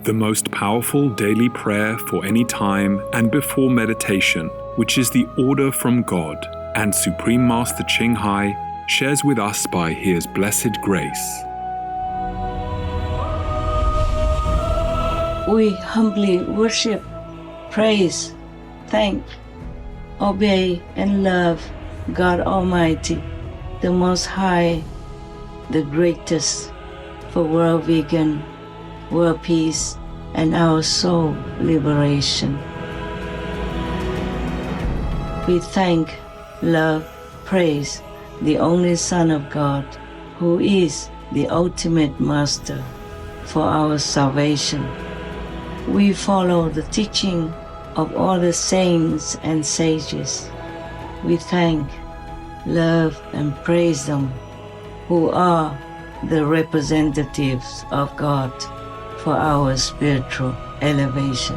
the most powerful daily prayer for any time and before meditation, which is the order from God and Supreme Master Ching shares with us by His blessed grace. We humbly worship, praise, thank, obey, and love God Almighty, the Most High, the greatest, for world vegan, world peace, and our soul liberation. We thank, love, praise the only Son of God, who is the ultimate Master for our salvation. We follow the teaching of all the saints and sages. We thank, love, and praise them, who are the representatives of God for our spiritual elevation.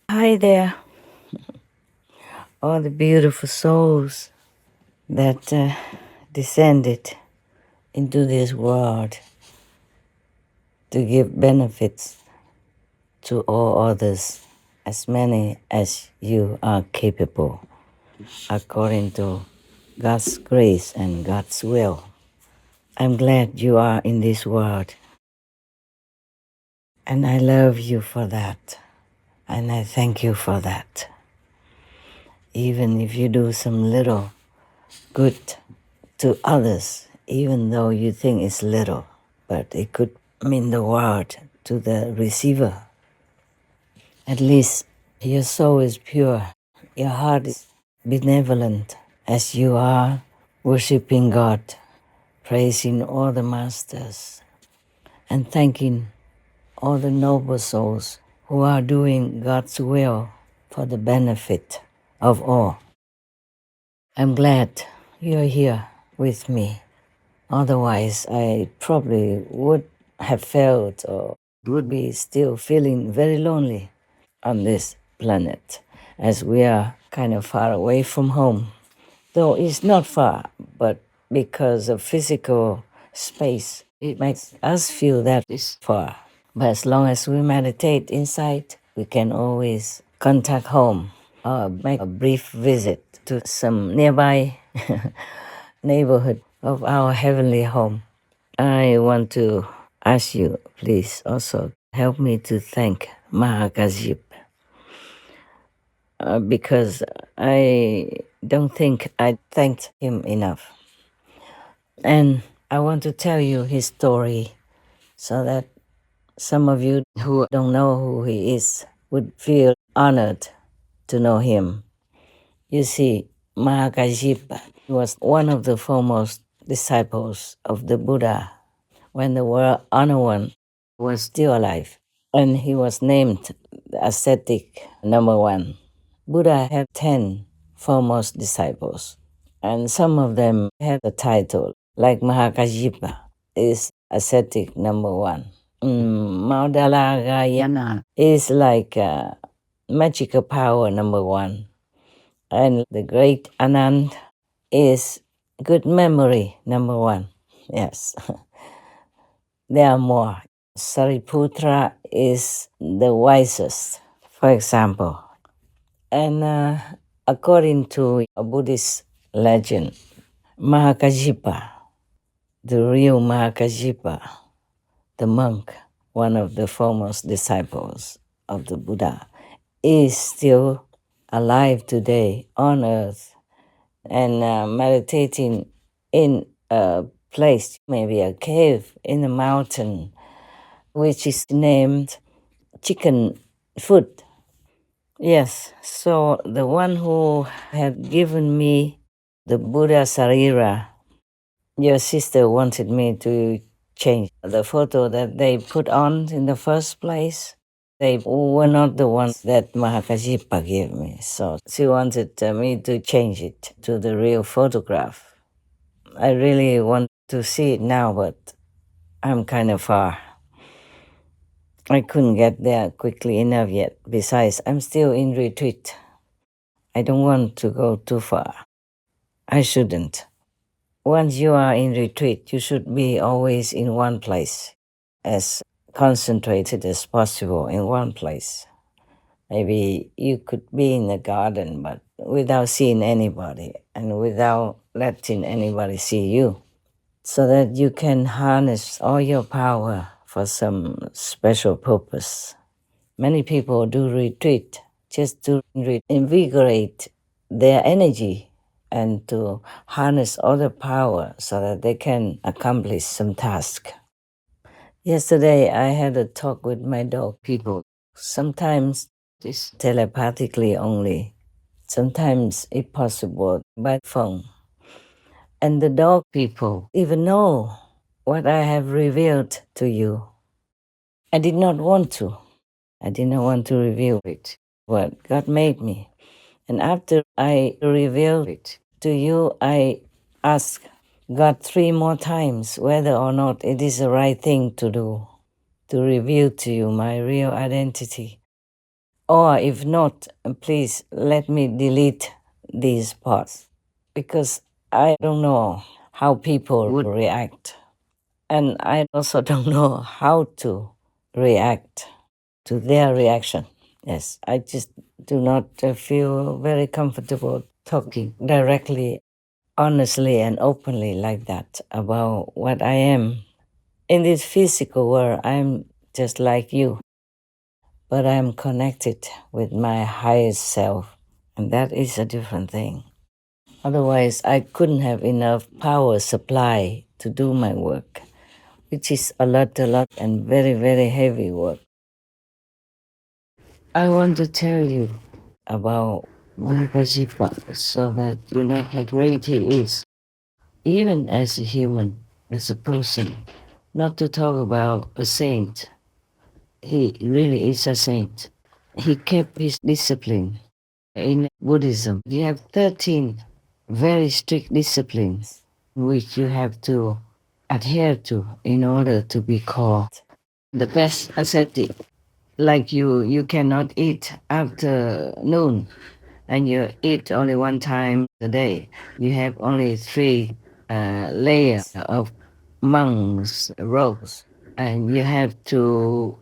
Hi there, all the beautiful souls that descended into this world to give benefits to all others, as many as you are capable, according to God's grace and God's will. I'm glad you are in this world, and I love you for that. And I thank you for that. Even if you do some little good to others, even though you think it's little, but it could mean the world to the receiver. At least your soul is pure, your heart is benevolent, as you are worshiping God, praising all the masters, and thanking all the noble souls who are doing God's will for the benefit of all. I'm glad you're here with me. Otherwise, I probably would have felt or would be still feeling very lonely on this planet, as we are kind of far away from home. Though it's not far, but because of physical space, it makes us feel that it's far. But as long as we meditate inside, we can always contact home or make a brief visit to some nearby neighborhood of our heavenly home. I want to ask you, please also help me to thank Mahakasyapa, because I don't think I thanked him enough. And I want to tell you his story so that some of you who don't know who he is would feel honored to know him. You see, Mahakasyapa was one of the foremost disciples of the Buddha when the world honored one was still alive, and he was named the ascetic number 1. Buddha had 10 foremost disciples, and some of them had a title, like Mahakasyapa is ascetic number 1. Maudalagayana is like magical power number 1. And the great Anand is good memory number 1. Yes. There are more. Sariputra is the wisest, for example. And according to a Buddhist legend, Mahakasyapa, the real Mahakasyapa, the monk, one of the foremost disciples of the Buddha, is still alive today on earth and meditating in a place, maybe a cave in a mountain, which is named chicken food. Yes, so the one who had given me the Buddha Sarira, your sister wanted me to change the photo that they put on in the first place. They were not the ones that Mahakasyapa gave me, so she wanted me to change it to the real photograph. I really want to see it now, but I'm kind of far. I couldn't get there quickly enough yet. Besides, I'm still in retreat. I don't want to go too far. I shouldn't. Once you are in retreat, you should be always in one place, as concentrated as possible in one place. Maybe you could be in the garden, but without seeing anybody and without letting anybody see you, so that you can harness all your power for some special purpose. Many people do retreat just to invigorate their energy and to harness all the power so that they can accomplish some task. Yesterday, I had a talk with my dog people. Sometimes it's telepathically only, sometimes, if possible, by phone. And the dog people even know what I have revealed to you. I did not want to. I did not want to reveal it, what God made me. And after I revealed it to you, I asked God 3 more times whether or not it is the right thing to do, to reveal to you my real identity. Or if not, please let me delete these parts, because I don't know how people would react. And I also don't know how to react to their reaction. Yes, I just do not feel very comfortable talking directly, honestly, and openly like that about what I am. In this physical world, I'm just like you, but I'm connected with my highest self, and that is a different thing. Otherwise, I couldn't have enough power supply to do my work, which is a lot, and very, very heavy work. I want to tell you about Mahakasyapa so that you know how great he is, even as a human, as a person. Not to talk about a saint. He really is a saint. He kept his discipline. In Buddhism, you have 13 very strict disciplines which you have to adhere to in order to be called the best ascetic. Like you cannot eat after noon and you eat only one time a day. You have only 3 layers of monks' robes, and you have to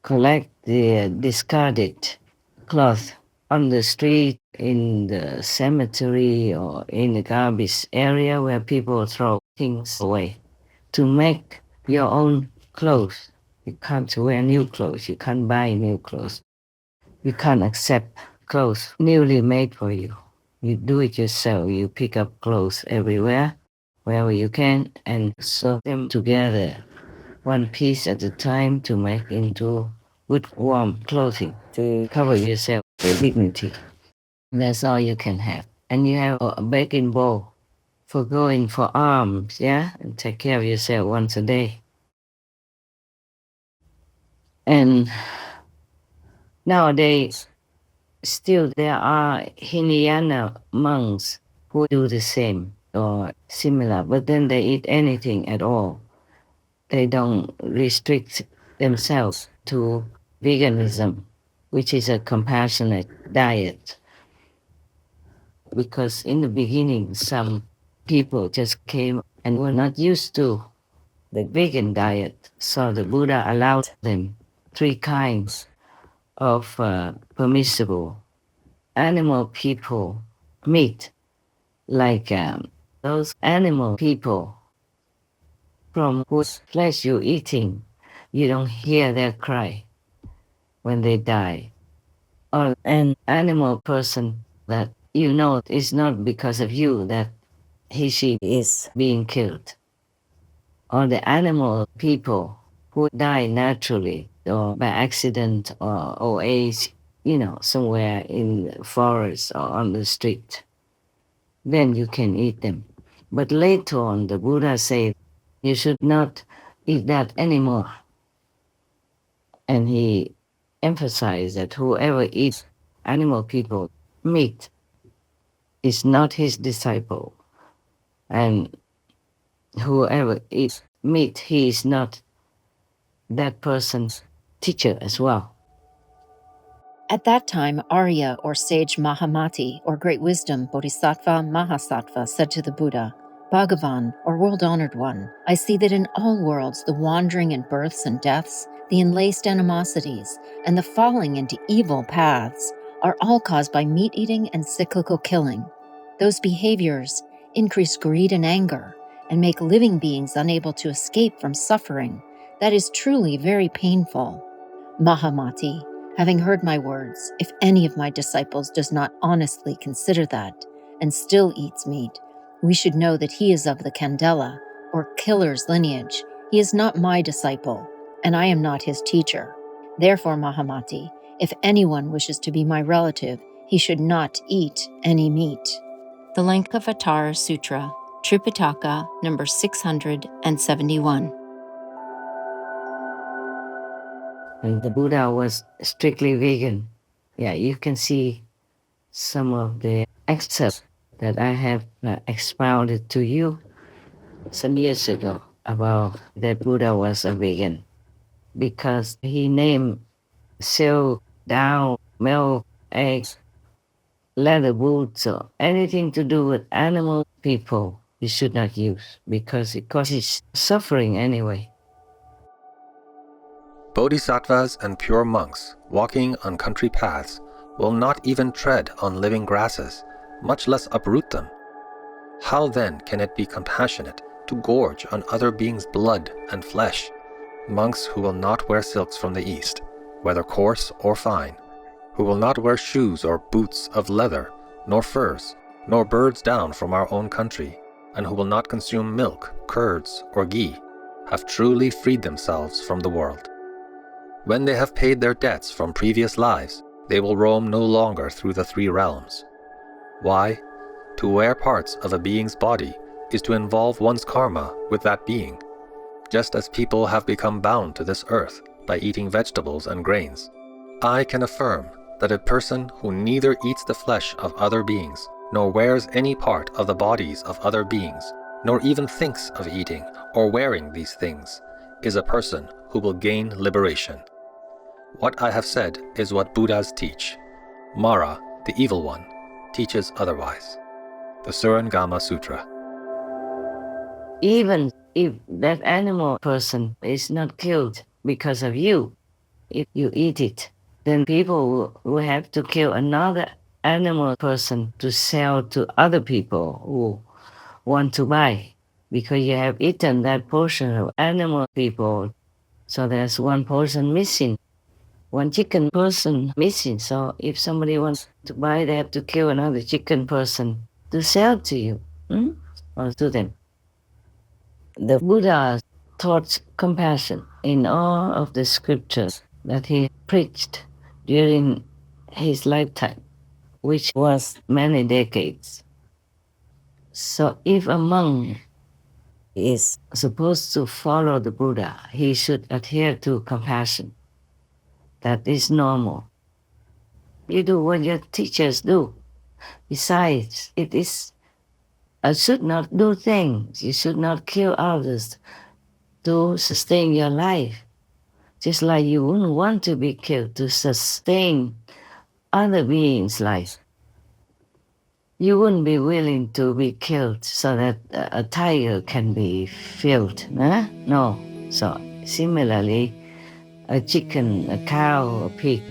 collect the discarded cloth on the street, in the cemetery, or in the garbage area where people throw things away, to make your own clothes. You can't wear new clothes, you can't buy new clothes, you can't accept clothes newly made for you. You do it yourself. You pick up clothes everywhere, wherever you can, and sew them together, one piece at a time, to make into good warm clothing to cover yourself with dignity. That's all you can have. And you have a baking bowl for going for alms, yeah? And take care of yourself once a day. And nowadays, still there are Hinayana monks who do the same or similar, but then they eat anything at all. They don't restrict themselves to veganism, which is a compassionate diet. Because in the beginning, some people just came and were not used to the vegan diet, so the Buddha allowed them 3 kinds of permissible animal people meat, like those animal people from whose flesh you're eating. You don't hear their cry when they die. or an animal person that you know is not because of you that she is being killed, or the animal people who die naturally or by accident or old age, somewhere in the forest or on the street, then you can eat them. But later on, the Buddha said you should not eat that anymore. And he emphasized that whoever eats animal people meat is not his disciple. And whoever eats meat, he is not that person's teacher as well. At that time, Arya, or sage Mahamati, or great wisdom Bodhisattva Mahasattva, said to the Buddha, Bhagavan, or world-honored one, I see that in all worlds the wandering and births and deaths, the enlaced animosities, and the falling into evil paths are all caused by meat-eating and cyclical killing. Those behaviors increase greed and anger and make living beings unable to escape from suffering. That is truly very painful. Mahamati, having heard my words, if any of my disciples does not honestly consider that and still eats meat, we should know that he is of the Candela, or killer's lineage. He is not my disciple, and I am not his teacher. Therefore, Mahamati, if anyone wishes to be my relative, he should not eat any meat. The Lankavatara Sutra, Tripitaka, number 671. And the Buddha was strictly vegan. Yeah, you can see some of the excerpts that I have expounded to you some years ago about that Buddha was a vegan, because he named silk, down, milk, eggs, leather boots, or anything to do with animal people you should not use, because it causes suffering anyway. Bodhisattvas and pure monks walking on country paths will not even tread on living grasses, much less uproot them. How then can it be compassionate to gorge on other beings' blood and flesh? Monks who will not wear silks from the East, whether coarse or fine, who will not wear shoes or boots of leather, nor furs, nor birds down from our own country, and who will not consume milk, curds, or ghee, have truly freed themselves from the world. When they have paid their debts from previous lives, they will roam no longer through the three realms. Why? To wear parts of a being's body is to involve one's karma with that being, just as people have become bound to this earth by eating vegetables and grains. I can affirm that a person who neither eats the flesh of other beings, nor wears any part of the bodies of other beings, nor even thinks of eating or wearing these things, is a person who will gain liberation. What I have said is what Buddhas teach. Mara, the evil one, teaches otherwise. The Surangama Sutra. Even if that animal person is not killed because of you, if you eat it, then people will have to kill another animal person to sell to other people who want to buy, because you have eaten that portion of animal people. So there's one person missing, one chicken person missing. So if somebody wants to buy, they have to kill another chicken person to sell to you, or to them. The Buddha taught compassion in all of the scriptures that he preached during his lifetime, which was many decades. So if a monk is supposed to follow the Buddha, he should adhere to compassion. That is normal. You do what your teachers do. Besides, it is should not do things. You should not kill others to sustain your life. Just like you wouldn't want to be killed to sustain other beings' life. You wouldn't be willing to be killed so that a tiger can be filled, huh? No. So similarly, a chicken, a cow, a pig,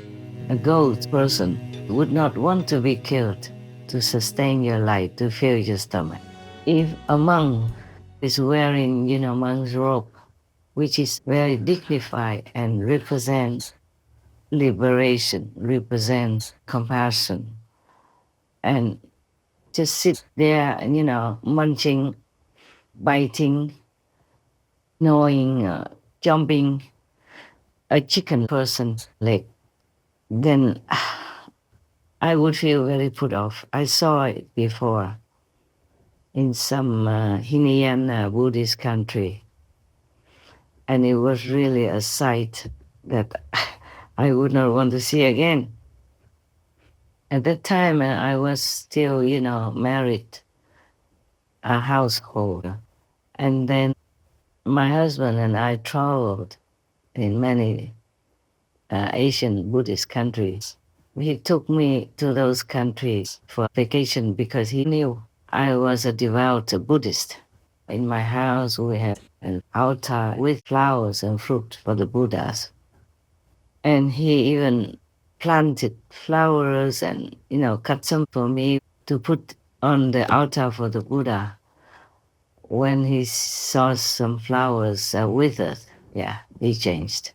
a goat person would not want to be killed to sustain your life, to fill your stomach. If a monk is wearing, monk's robe, which is very dignified and represents liberation, represents compassion. And just sit there and, munching, biting, gnawing, jumping a chicken person's leg, then I would feel very put off. I saw it before in some Hinayana Buddhist country, and it was really a sight that I would not want to see again. At that time, I was still, married, a householder. And then my husband and I traveled in many Asian Buddhist countries. He took me to those countries for vacation because he knew I was a devout Buddhist. In my house, we had an altar with flowers and fruit for the Buddhas. And he even planted flowers and, cut some for me to put on the altar for the Buddha. When he saw some flowers withered, he changed.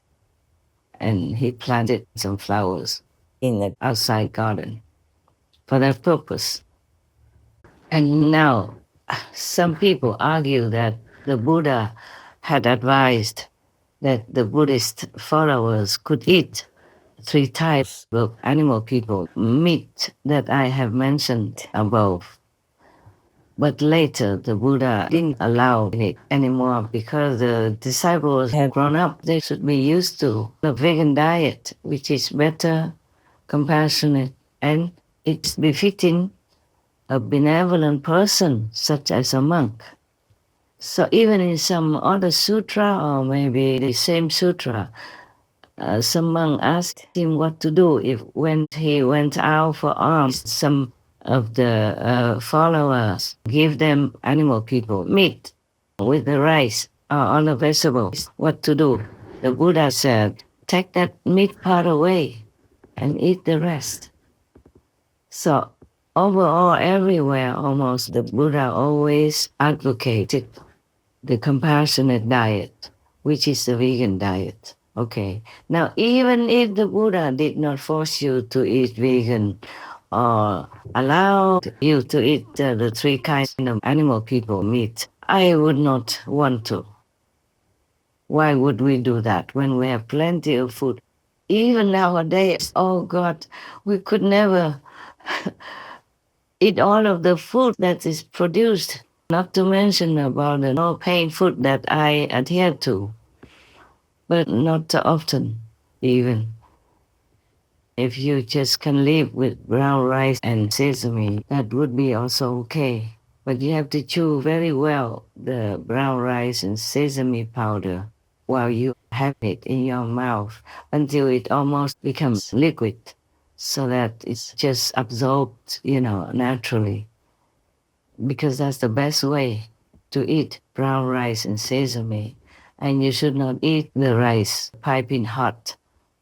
And he planted some flowers in the outside garden for that purpose. And now, some people argue that the Buddha had advised that the Buddhist followers could eat 3 types of animal people, meat that I have mentioned above. But later, the Buddha didn't allow it anymore because the disciples had grown up. They should be used to the vegan diet, which is better, compassionate, and it's befitting a benevolent person, such as a monk. So even in some other sutra, or maybe the same sutra, some monk asked him what to do if when he went out for alms, some of the followers give them animal people meat with the rice or other vegetables. What to do? The Buddha said, take that meat part away and eat the rest. So overall, everywhere almost, the Buddha always advocated the compassionate diet, which is the vegan diet. Okay. Now, even if the Buddha did not force you to eat vegan or allow you to eat the 3 kinds of animal people meat, I would not want to. Why would we do that when we have plenty of food? Even nowadays, oh God, we could never eat all of the food that is produced, not to mention about the no-pain food that I adhere to, but not often even. If you just can live with brown rice and sesame, that would be also okay. But you have to chew very well the brown rice and sesame powder while you have it in your mouth until it almost becomes liquid so that it's just absorbed, naturally. Because that's the best way to eat brown rice and sesame. And you should not eat the rice piping hot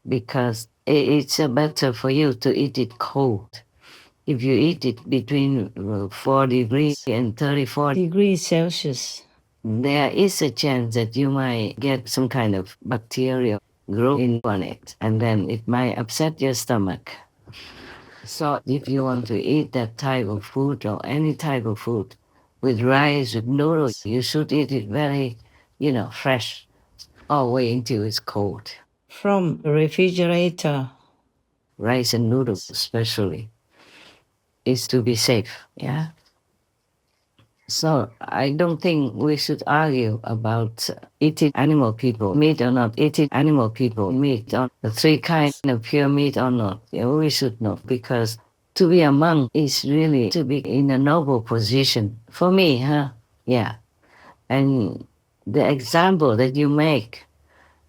because it's better for you to eat it cold. If you eat it between 4 degrees and 34 degrees Celsius, there is a chance that you might get some kind of bacteria growing on it, and then it might upset your stomach. So if you want to eat that type of food or any type of food with rice, with noodles, you should eat it very, fresh, or wait until it's cold. From the refrigerator, rice and noodles especially, is to be safe, yeah? So I don't think we should argue about eating animal people meat or not, eating animal people meat or the 3 kinds of pure meat or not. We should not, because to be a monk is really to be in a noble position. For me, yeah. And the example that you make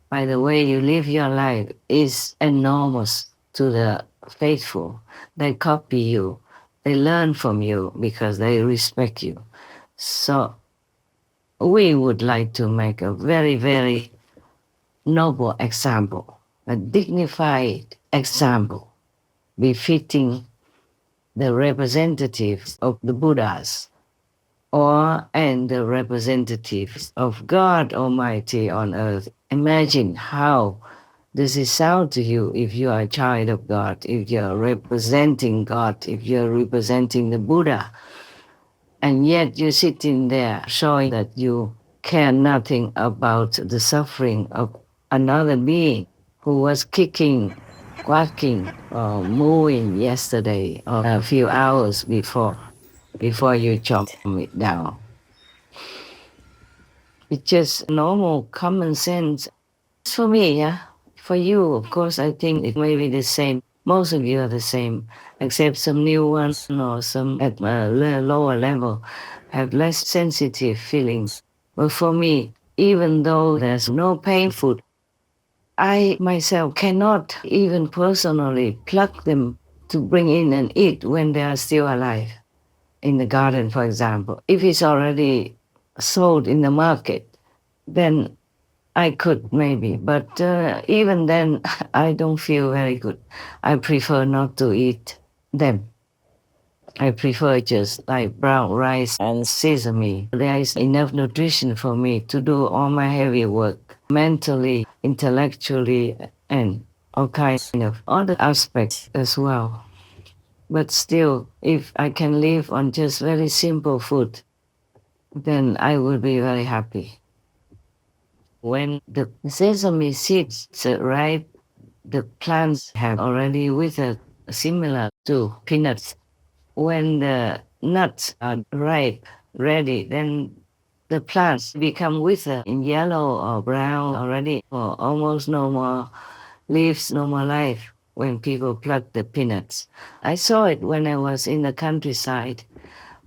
by the way you live your life is enormous to the faithful. They copy you. They learn from you because they respect you. So we would like to make a very, very noble example, a dignified example, befitting the representatives of the Buddhas and the representatives of God Almighty on earth. Imagine how does it sound to you if you are a child of God, if you're representing God, if you're representing the Buddha, and yet you're sitting there showing that you care nothing about the suffering of another being who was kicking, quacking, or mooing yesterday or a few hours before you chop it down. It's just normal common sense. For me, yeah. For you, of course, I think it may be the same. Most of you are the same, except some new ones or some at a lower level have less sensitive feelings. But for me, even though there's no pain food, I myself cannot even personally pluck them to bring in and eat when they are still alive. In the garden, for example. If it's already sold in the market, then I could maybe, but even then, I don't feel very good. I prefer not to eat them. I prefer just like brown rice and sesame. There is enough nutrition for me to do all my heavy work, mentally, intellectually, and all kinds of other aspects as well. But still, if I can live on just very simple food, then I will be very happy. When the sesame seeds are ripe, the plants have already withered, similar to peanuts. When the nuts are ripe, ready, then the plants become withered in yellow or brown already, or almost no more leaves, no more life when people pluck the peanuts. I saw it when I was in the countryside.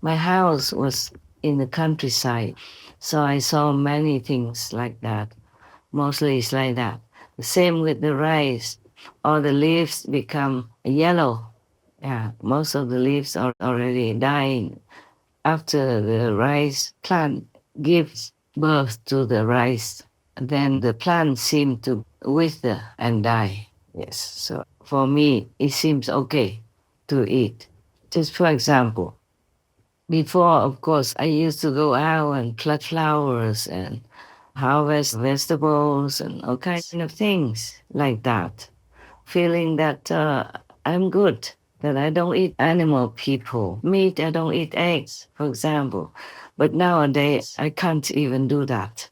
My house was in the countryside, so I saw many things like that. Mostly it's like that. The same with the rice. All the leaves become yellow. Yeah, most of the leaves are already dying after the rice plant gives birth to the rice. Then the plant seems to wither and die. Yes, so for me, it seems okay to eat. Just for example, before, of course, I used to go out and pluck flowers and harvest vegetables and all kinds of things like that, feeling that I'm good, that I don't eat animal people. Meat, I don't eat eggs, for example. But nowadays, I can't even do that.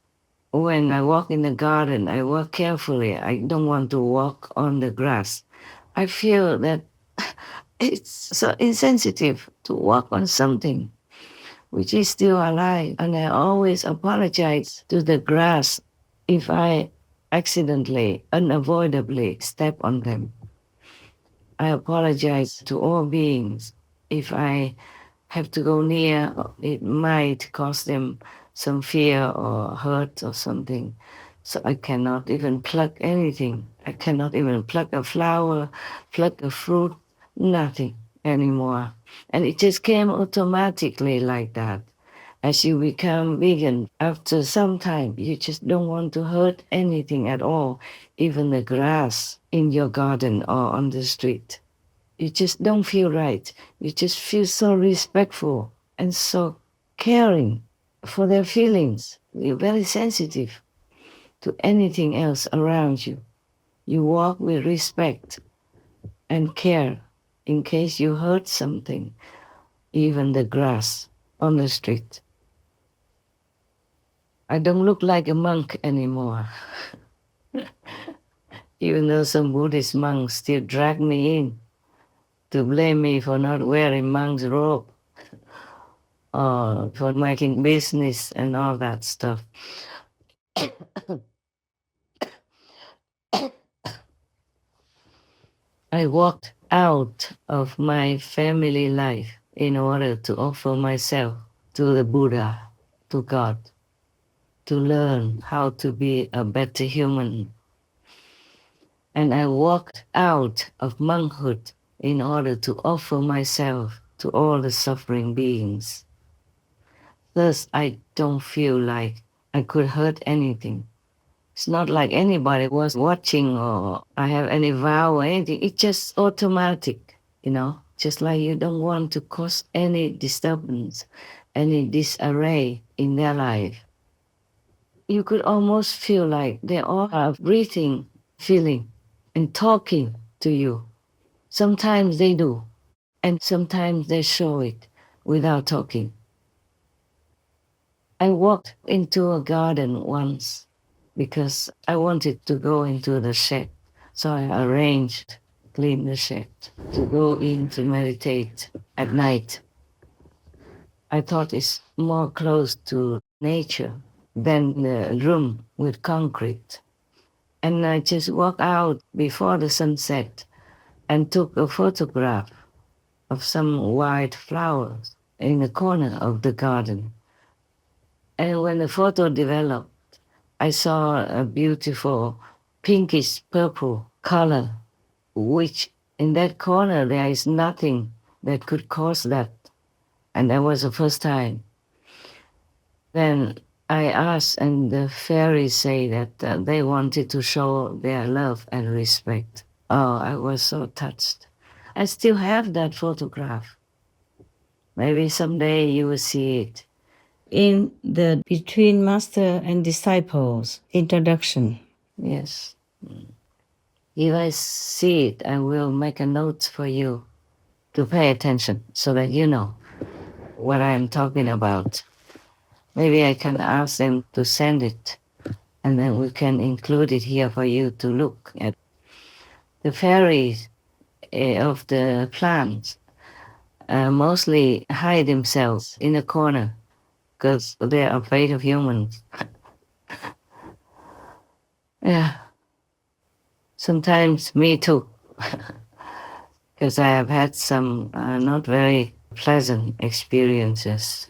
When I walk in the garden, I walk carefully. I don't want to walk on the grass. I feel that it's so insensitive to walk on something which is still alive. And I always apologize to the grass if I accidentally, unavoidably step on them. I apologize to all beings if I have to go near. It might cause them some fear or hurt or something. So I cannot even pluck anything. I cannot even pluck a flower, pluck a fruit, nothing anymore. And it just came automatically like that. As you become vegan, after some time, you just don't want to hurt anything at all, even the grass in your garden or on the street. You just don't feel right. You just feel so respectful and so caring for their feelings. You're very sensitive to anything else around you. You walk with respect and care in case you hurt something, even the grass on the street. I don't look like a monk anymore. Even though some Buddhist monks still drag me in to blame me for not wearing monk's robe or for making business and all that stuff. I walked out of my family life in order to offer myself to the Buddha, to God, to learn how to be a better human. And I walked out of monkhood in order to offer myself to all the suffering beings. Thus, I don't feel like I could hurt anything. It's not like anybody was watching or I have any vow or anything. It's just automatic, just like you don't want to cause any disturbance, any disarray in their life. You could almost feel like they all are breathing feeling and talking to you. Sometimes they do, and sometimes they show it without talking. I walked into a garden once because I wanted to go into the shed. So I arranged, clean the shed to go in to meditate at night. I thought it's more close to nature than the room with concrete. And I just walked out before the sunset and took a photograph of some white flowers in the corner of the garden. And when the photo developed, I saw a beautiful pinkish purple color, which in that corner there is nothing that could cause that. And that was the first time. Then I asked, and the fairies say that they wanted to show their love and respect. Oh, I was so touched. I still have that photograph. Maybe someday you will see it. In the Between Master and Disciples introduction. Yes. If I see it, I will make a note for you to pay attention so that you know what I am talking about. Maybe I can ask them to send it, and then we can include it here for you to look at. The fairies of the plants mostly hide themselves in a corner because they're afraid of humans. Yeah. Sometimes me too, because I have had some not very pleasant experiences.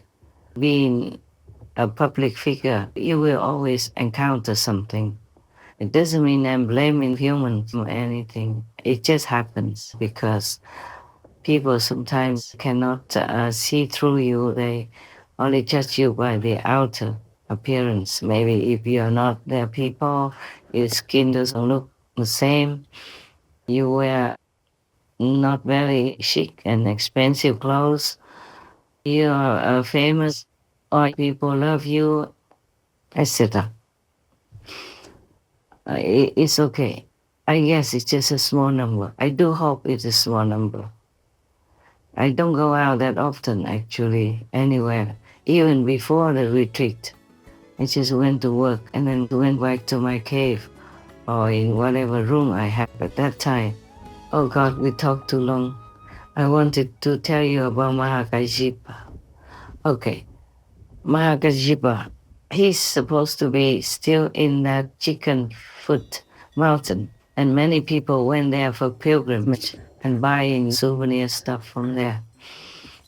Being a public figure, you will always encounter something. It doesn't mean I'm blaming humans for anything. It just happens because people sometimes cannot see through you. They only judge you by the outer appearance. Maybe if you're not their people, your skin doesn't look the same. You wear not very chic and expensive clothes. You are famous, or people love you, etc. It's okay. I guess it's just a small number. I do hope it's a small number. I don't go out that often, actually, anywhere, even before the retreat. I just went to work and then went back to my cave or in whatever room I had at that time. Oh God, we talked too long. I wanted to tell you about Mahakasyapa. Okay, Mahakasyapa, he's supposed to be still in that chicken foot mountain, and many people went there for pilgrimage and buying souvenir stuff from there.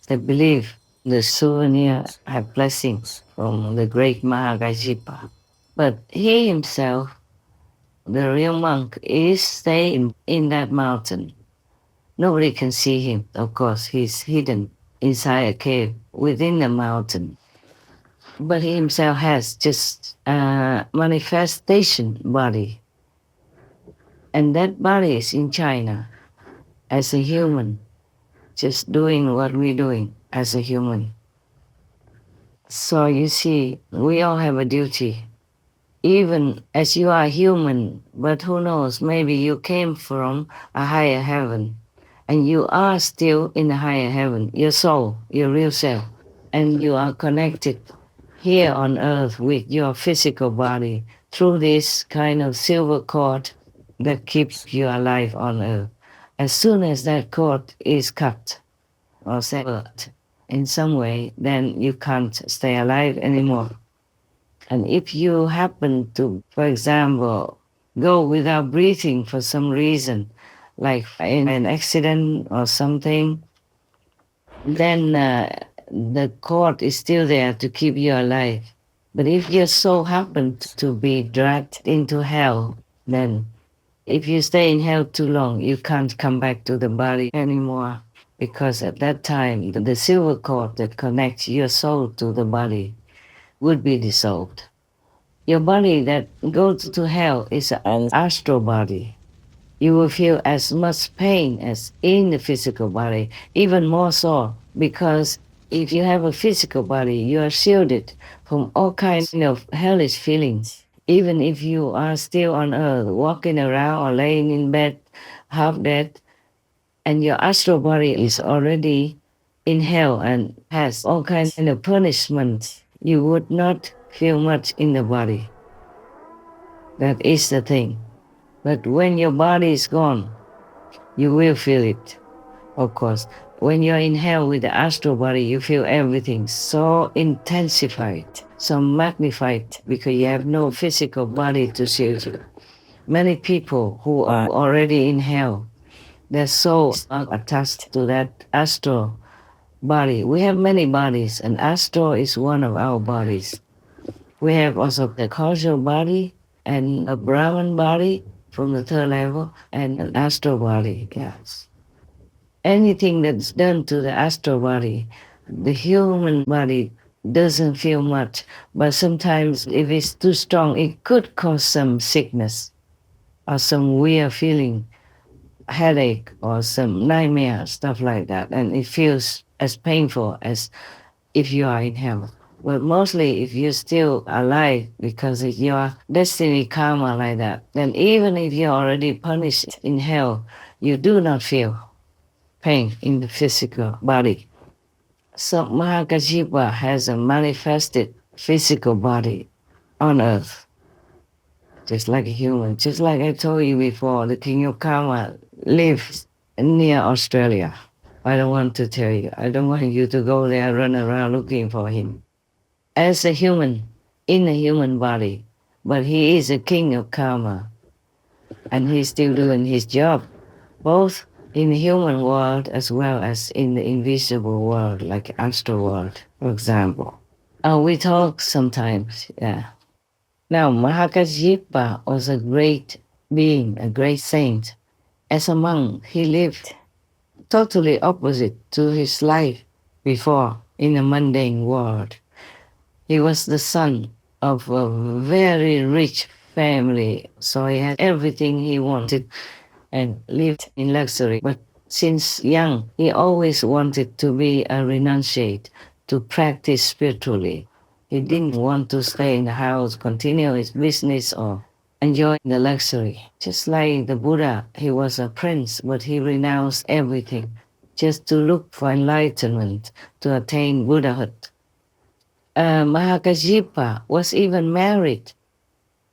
They believe the souvenir have blessings from the great Mahakasyapa. But he himself, the real monk, is staying in that mountain. Nobody can see him, of course. He's hidden inside a cave within the mountain. But he himself has just a manifestation body. And that body is in China as a human, just doing what we're doing as a human. So you see, we all have a duty. Even as you are human, but who knows, maybe you came from a higher heaven and you are still in the higher heaven, your soul, your real self, and you are connected here on earth with your physical body through this kind of silver cord that keeps you alive on earth. As soon as that cord is cut or severed in some way, then you can't stay alive anymore. And if you happen to, for example, go without breathing for some reason, like in an accident or something, then the cord is still there to keep you alive. But if your soul happened to be dragged into hell, then if you stay in hell too long, you can't come back to the body anymore, because at that time, the silver cord that connects your soul to the body would be dissolved. Your body that goes to hell is an astral body. You will feel as much pain as in the physical body, even more so, because if you have a physical body, you are shielded from all kinds of hellish feelings. Even if you are still on earth, walking around or laying in bed, half dead, and your astral body is already in hell and has all kinds of punishment, you would not feel much in the body. That is the thing. But when your body is gone, you will feel it, of course. When you're in hell with the astral body, you feel everything so intensified, so magnified, because you have no physical body to shield you. Many people who are already in hell, their souls are attached to that astral body. We have many bodies, and astral is one of our bodies. We have also the causal body and a Brahman body from the third level and an astral body, yes. Anything that's done to the astral body, the human body doesn't feel much, but sometimes if it's too strong, it could cause some sickness or some weird feeling, headache or some nightmare, stuff like that. And it feels as painful as if you are in hell. But mostly if you're still alive because it's your destiny karma like that, then even if you're already punished in hell, you do not feel pain in the physical body. So Mahakasyapa has a manifested physical body on earth, just like a human. Just like I told you before, the king of karma lives near Australia. I don't want to tell you. I don't want you to go there, run around looking for him. As a human, in a human body, but he is a king of karma, and he's still doing his job, both in the human world as well as in the invisible world, like astral world, for example. We talk sometimes, yeah. Now, Mahakasyapa was a great being, a great saint. As a monk, he lived totally opposite to his life before in the mundane world. He was the son of a very rich family, so he had everything he wanted and lived in luxury. But since young, he always wanted to be a renunciate, to practice spiritually. He didn't want to stay in the house, continue his business, or enjoy the luxury. Just like the Buddha, he was a prince, but he renounced everything just to look for enlightenment, to attain Buddhahood. Mahakasyapa was even married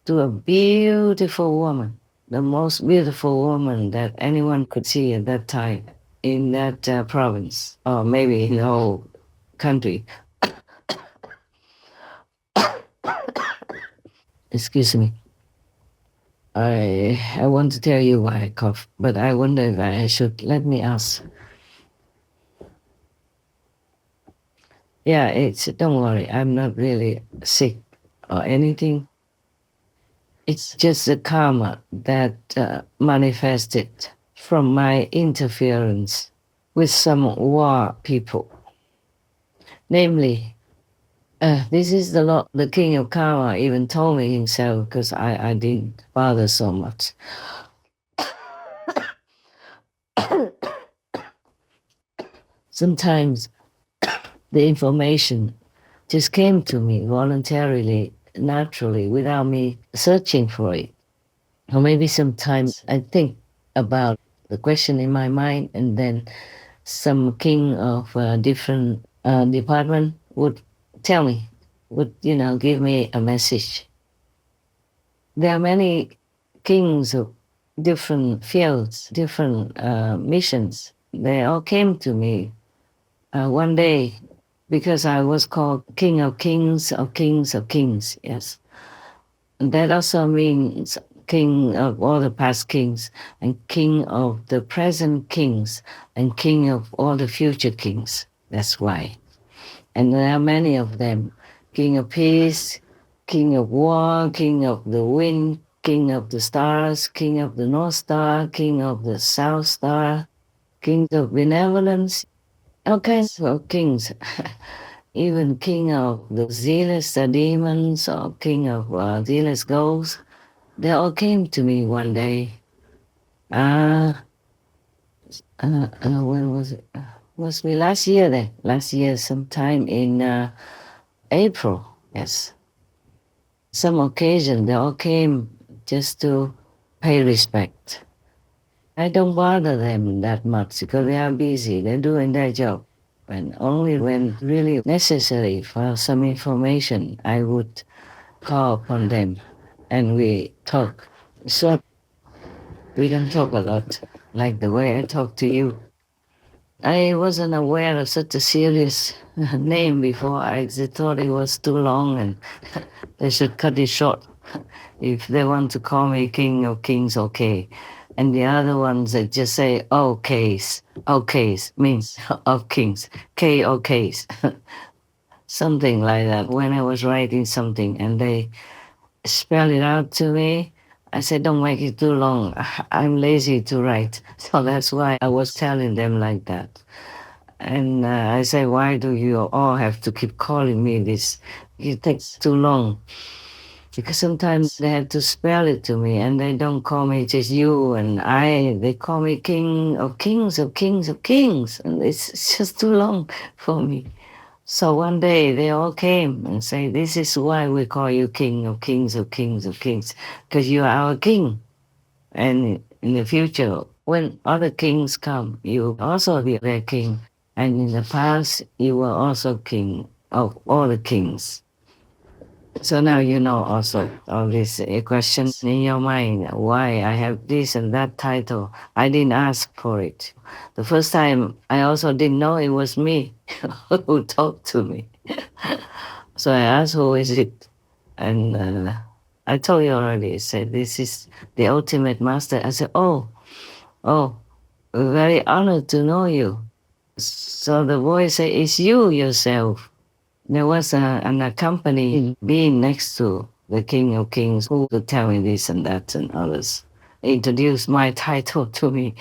to a beautiful woman, the most beautiful woman that anyone could see at that time in that province, or maybe in the whole country. Excuse me. I want to tell you why I cough, but I wonder if I should. Let me ask. Yeah, don't worry, I'm not really sick or anything. It's just the karma that manifested from my interference with some war people. Namely, this is the Lord, the king of karma even told me himself, because I didn't bother so much. Sometimes the information just came to me voluntarily, naturally, without me searching for it. Or maybe sometimes I think about the question in my mind, and then some king of a different department would tell me, would give me a message. There are many kings of different fields, different missions. They all came to me one day, because I was called King of Kings of Kings of Kings, yes. And that also means king of all the past kings, and king of the present kings, and king of all the future kings. That's why. And there are many of them. King of peace, king of war, king of the wind, king of the stars, king of the North Star, king of the South Star, king of benevolence, all kinds of kings. Even king of the zealous demons, or king of zealous ghosts. They all came to me one day. When was it? Was me last year then? Last year, sometime in April, yes. some occasion, they all came just to pay respect. I don't bother them that much because they are busy, they're doing their job. And only when really necessary for some information, I would call upon them and we talk. So we don't talk a lot, like the way I talk to you. I wasn't aware of such a serious name before. I thought it was too long and they should cut it short. If they want to call me King of Kings, okay. And the other ones that just say, oh, case. Oh, case means of kings. K, oh, case. Something like that. When I was writing something and they spell it out to me, I said, don't make it too long. I'm lazy to write. So that's why I was telling them like that. And I say, why do you all have to keep calling me this? It takes too long. Because sometimes they have to spell it to me and they don't call me just you and I. They call me King of Kings of Kings of Kings. And it's just too long for me. So one day they all came and say, this is why we call you King of Kings of Kings of Kings, because you are our king. And in the future, when other kings come, you also be their king. And in the past, you were also king of all the kings. So now you know also all these questions in your mind, why I have this and that title. I didn't ask for it. The first time, I also didn't know it was me who talked to me. So I asked, who is it? And I told you already, I said, this is the ultimate master. I said, oh, very honored to know you. So the voice said, it's you yourself. There was an accompanying being next to the King of Kings who could tell me this and that and others. Introduced my title to me,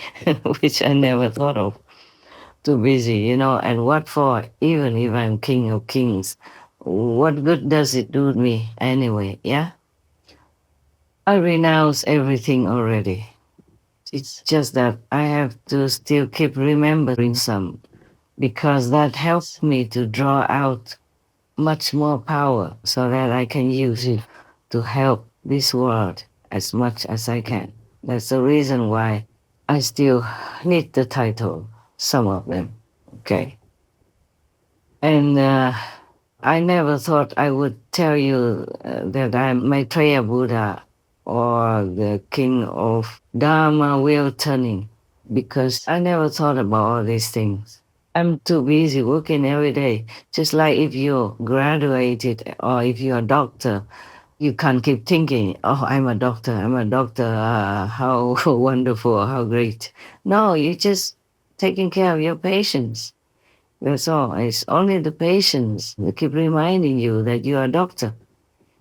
which I never thought of. Too busy, you know, and what for? Even if I'm King of Kings, what good does it do me anyway, yeah? I renounce everything already. It's just that I have to still keep remembering some, because that helps me to draw out much more power so that I can use it to help this world as much as I can. That's the reason why I still need the title, some of them, okay? And I never thought I would tell you that I'm Maitreya Buddha or the king of Dharma wheel turning, because I never thought about all these things. I'm too busy working every day. Just like if you graduated or if you're a doctor, you can't keep thinking, oh, I'm a doctor, how wonderful, how great. No, you're just taking care of your patients. That's all. It's only the patients that keep reminding you that you're a doctor.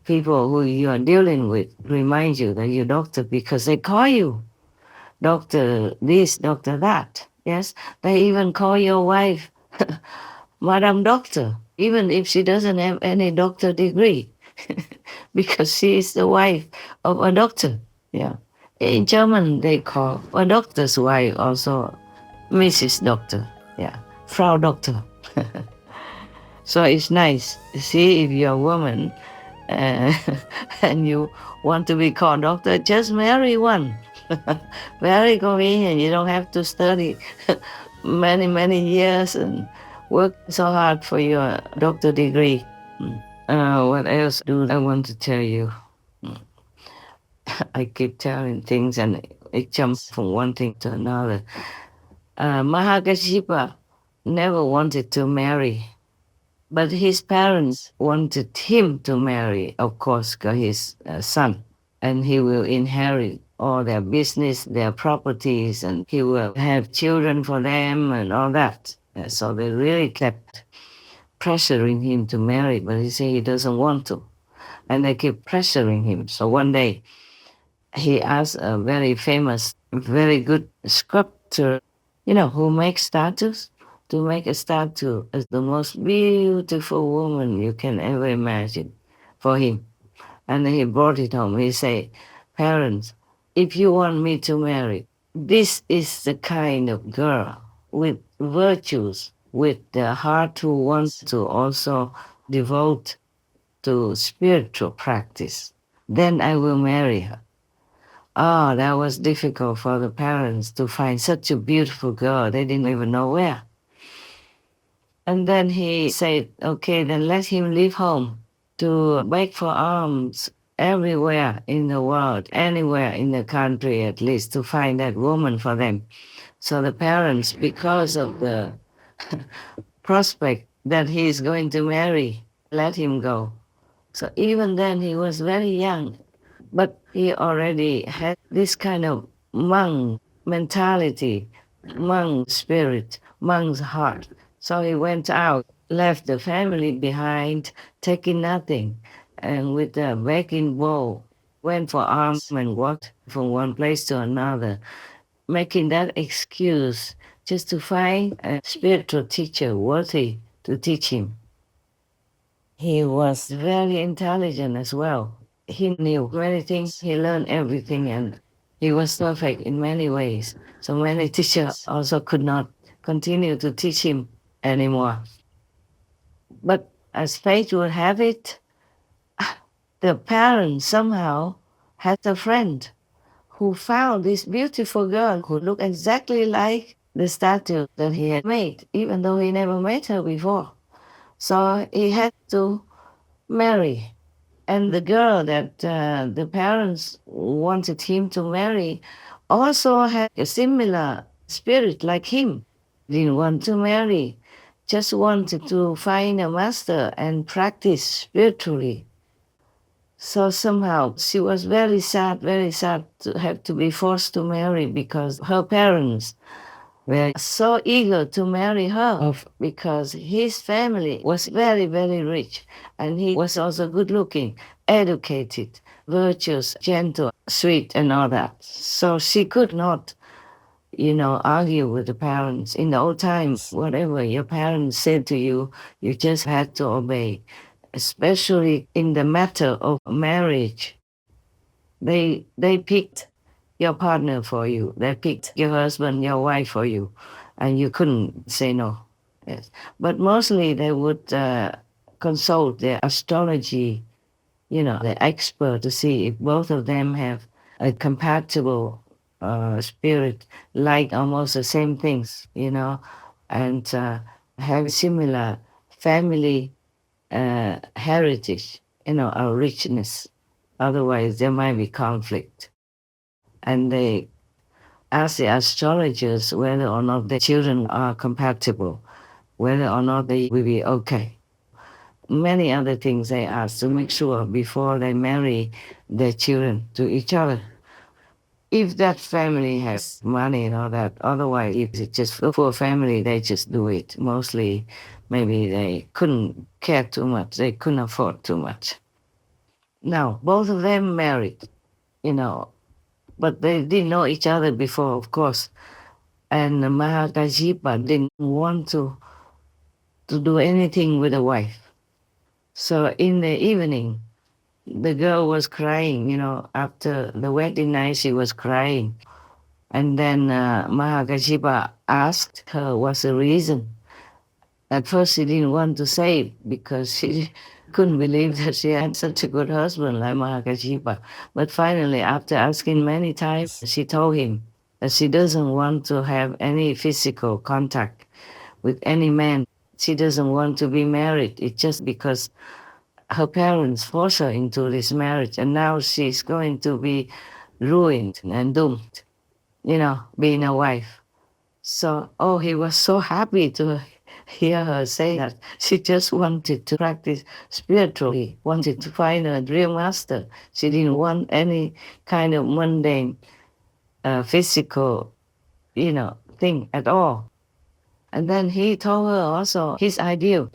People who you are dealing with remind you that you're a doctor because they call you doctor this, doctor that. Yes, they even call your wife Madam Doctor, even if she doesn't have any doctor degree, because she is the wife of a doctor. Yeah. In German, they call a doctor's wife also Mrs. Doctor. Yeah. Frau Doctor. So it's nice. See, if you're a woman uh, and you want to be called doctor, just marry one. Very convenient. You don't have to study many, many years and work so hard for your doctor degree. What else do I want to tell you? I keep telling things and it jumps from one thing to another. Mahakasyapa never wanted to marry, but his parents wanted him to marry, of course, because his son, and he will inherit all their business, their properties, and he will have children for them and all that. So they really kept pressuring him to marry, but he said he doesn't want to. And they keep pressuring him. So one day he asked a very famous, very good sculptor, you know, who makes statues, to make a statue as the most beautiful woman you can ever imagine for him. And he brought it home. He said, parents, if you want me to marry, this is the kind of girl with virtues, with the heart who wants to also devote to spiritual practice. Then I will marry her. Oh, that was difficult for the parents to find such a beautiful girl. They didn't even know where. And then he said, okay, then let him leave home to beg for alms everywhere in the world, anywhere in the country at least, to find that woman for them. So the parents, because of the prospect that he is going to marry, let him go. So even then he was very young, but he already had this kind of monk mentality, monk spirit, monk's heart. So he went out, left the family behind, taking nothing, and with a begging bowl, went for alms and walked from one place to another, making that excuse just to find a spiritual teacher worthy to teach him. He was very intelligent as well. He knew many things, he learned everything, and he was perfect in many ways. So many teachers also could not continue to teach him anymore. But as fate would have it, the parents somehow had a friend who found this beautiful girl who looked exactly like the statue that he had made, even though he never met her before. So he had to marry. And the girl that the parents wanted him to marry also had a similar spirit like him. Didn't want to marry, just wanted to find a master and practice spiritually. So somehow she was very sad to have to be forced to marry because her parents were so eager to marry her because his family was very, very rich and he was also good looking, educated, virtuous, gentle, sweet, and all that. So she could not, argue with the parents. In the old times, whatever your parents said to you, you just had to obey, especially in the matter of marriage. They picked your partner for you. They picked your husband, your wife for you, and you couldn't say no. Yes. But mostly they would consult their astrology, the expert to see if both of them have a compatible spirit, like almost the same things, and have similar family heritage, a richness. Otherwise, there might be conflict. And they ask the astrologers whether or not the children are compatible, whether or not they will be okay. Many other things they ask to make sure before they marry their children to each other. If that family has money and all that, otherwise, if it's just a poor family, they just do it. Mostly, maybe they couldn't care too much, they couldn't afford too much. Now, both of them married, but they didn't know each other before, of course. And Mahakasyapa didn't want to do anything with the wife. So in the evening, the girl was crying, after the wedding night, she was crying. And then Mahakasyapa asked her what's the reason. At first, she didn't want to say because she couldn't believe that she had such a good husband like Mahakasyapa. But finally, after asking many times, she told him that she doesn't want to have any physical contact with any man. She doesn't want to be married. It's just because her parents forced her into this marriage, and now she's going to be ruined and doomed, being a wife. So, he was so happy to hear her say that she just wanted to practice spiritually, wanted to find a real master. She didn't want any kind of mundane, physical, thing at all. And then he told her also his ideal.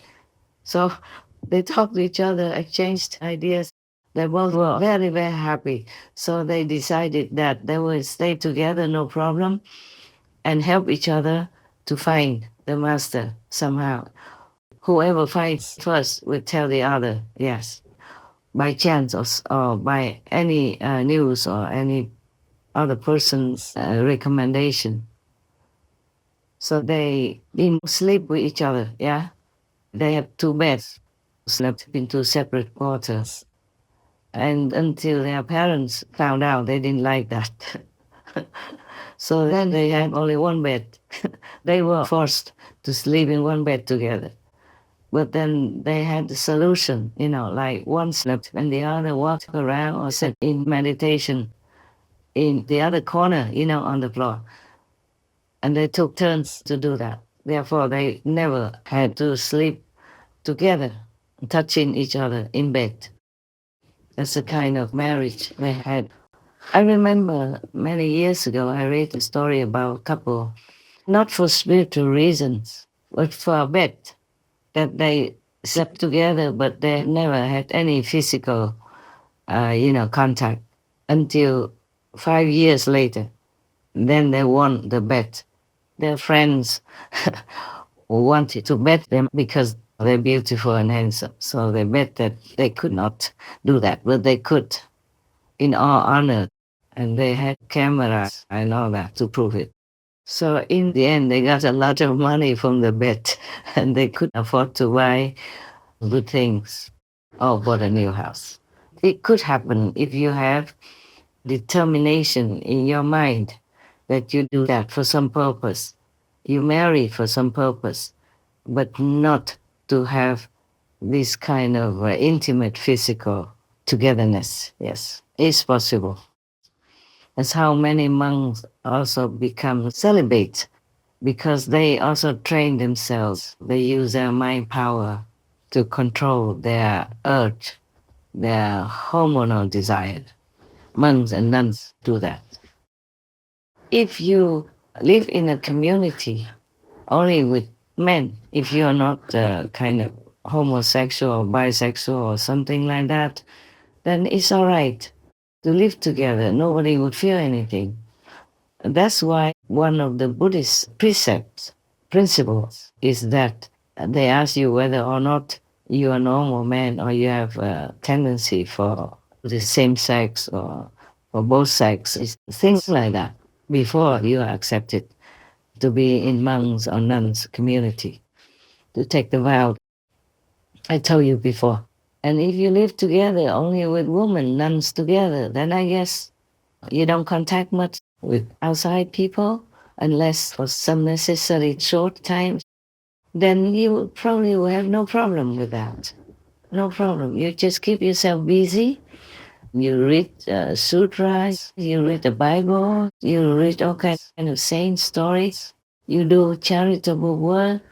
So they talked to each other, exchanged ideas. They both were very, very happy. So they decided that they will stay together, no problem, and help each other to find the master somehow. Whoever finds first will tell the other, yes, by chance or by any news or any other person's recommendation. So they didn't sleep with each other, yeah? They have two beds. slept in two separate quarters. And until their parents found out, they didn't like that. So then they had only one bed. They were forced to sleep in one bed together. But then they had the solution, like one slept and the other walked around or sat in meditation in the other corner, on the floor. And they took turns to do that. Therefore, they never had to sleep together, touching each other in bed. That's the kind of marriage they had. I remember many years ago, I read a story about a couple, not for spiritual reasons, but for a bet, that they slept together, but they never had any physical, contact until 5 years later. Then they won the bet. Their friends wanted to bet them because they're beautiful and handsome. So they bet that they could not do that, but they could in all honor. And they had cameras and all that to prove it. So in the end, they got a lot of money from the bet and they could afford to buy good things or bought a new house. It could happen if you have determination in your mind that you do that for some purpose. You marry for some purpose, but not to have this kind of intimate physical togetherness. Yes, it's possible. That's how many monks also become celibate, because they also train themselves. They use their mind power to control their urge, their hormonal desire. Monks and nuns do that. If you live in a community only with men, if you're not kind of homosexual or bisexual or something like that, then it's all right to live together. Nobody would feel anything. That's why one of the Buddhist principles, is that they ask you whether or not you are a normal man or you have a tendency for the same sex or for both sexes, things like that, before you are accepted to be in monks or nuns community, to take the vow. I told you before. And if you live together only with women, nuns together, then I guess you don't contact much with outside people unless for some necessary short time. Then you probably will have no problem with that. No problem. You just keep yourself busy. You read sutras, you read the Bible, you read all kinds of saint stories, you do charitable work.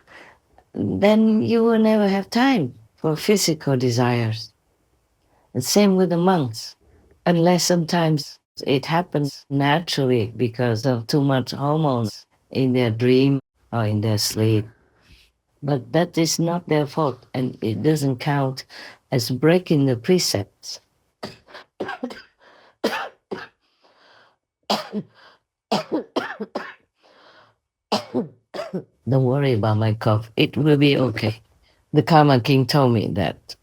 Then you will never have time for physical desires. The same with the monks, unless sometimes it happens naturally because of too much hormones in their dream or in their sleep. But that is not their fault, and it doesn't count as breaking the precepts. Don't worry about my cough. It will be okay. The Karma King told me that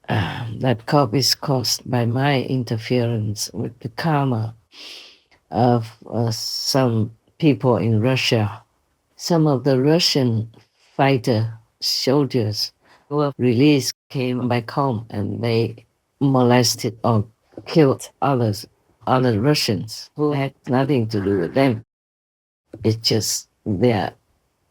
that cough is caused by my interference with the karma of some people in Russia. Some of the Russian fighter soldiers who were released came back home and they molested or killed other Russians who had nothing to do with them. It's just their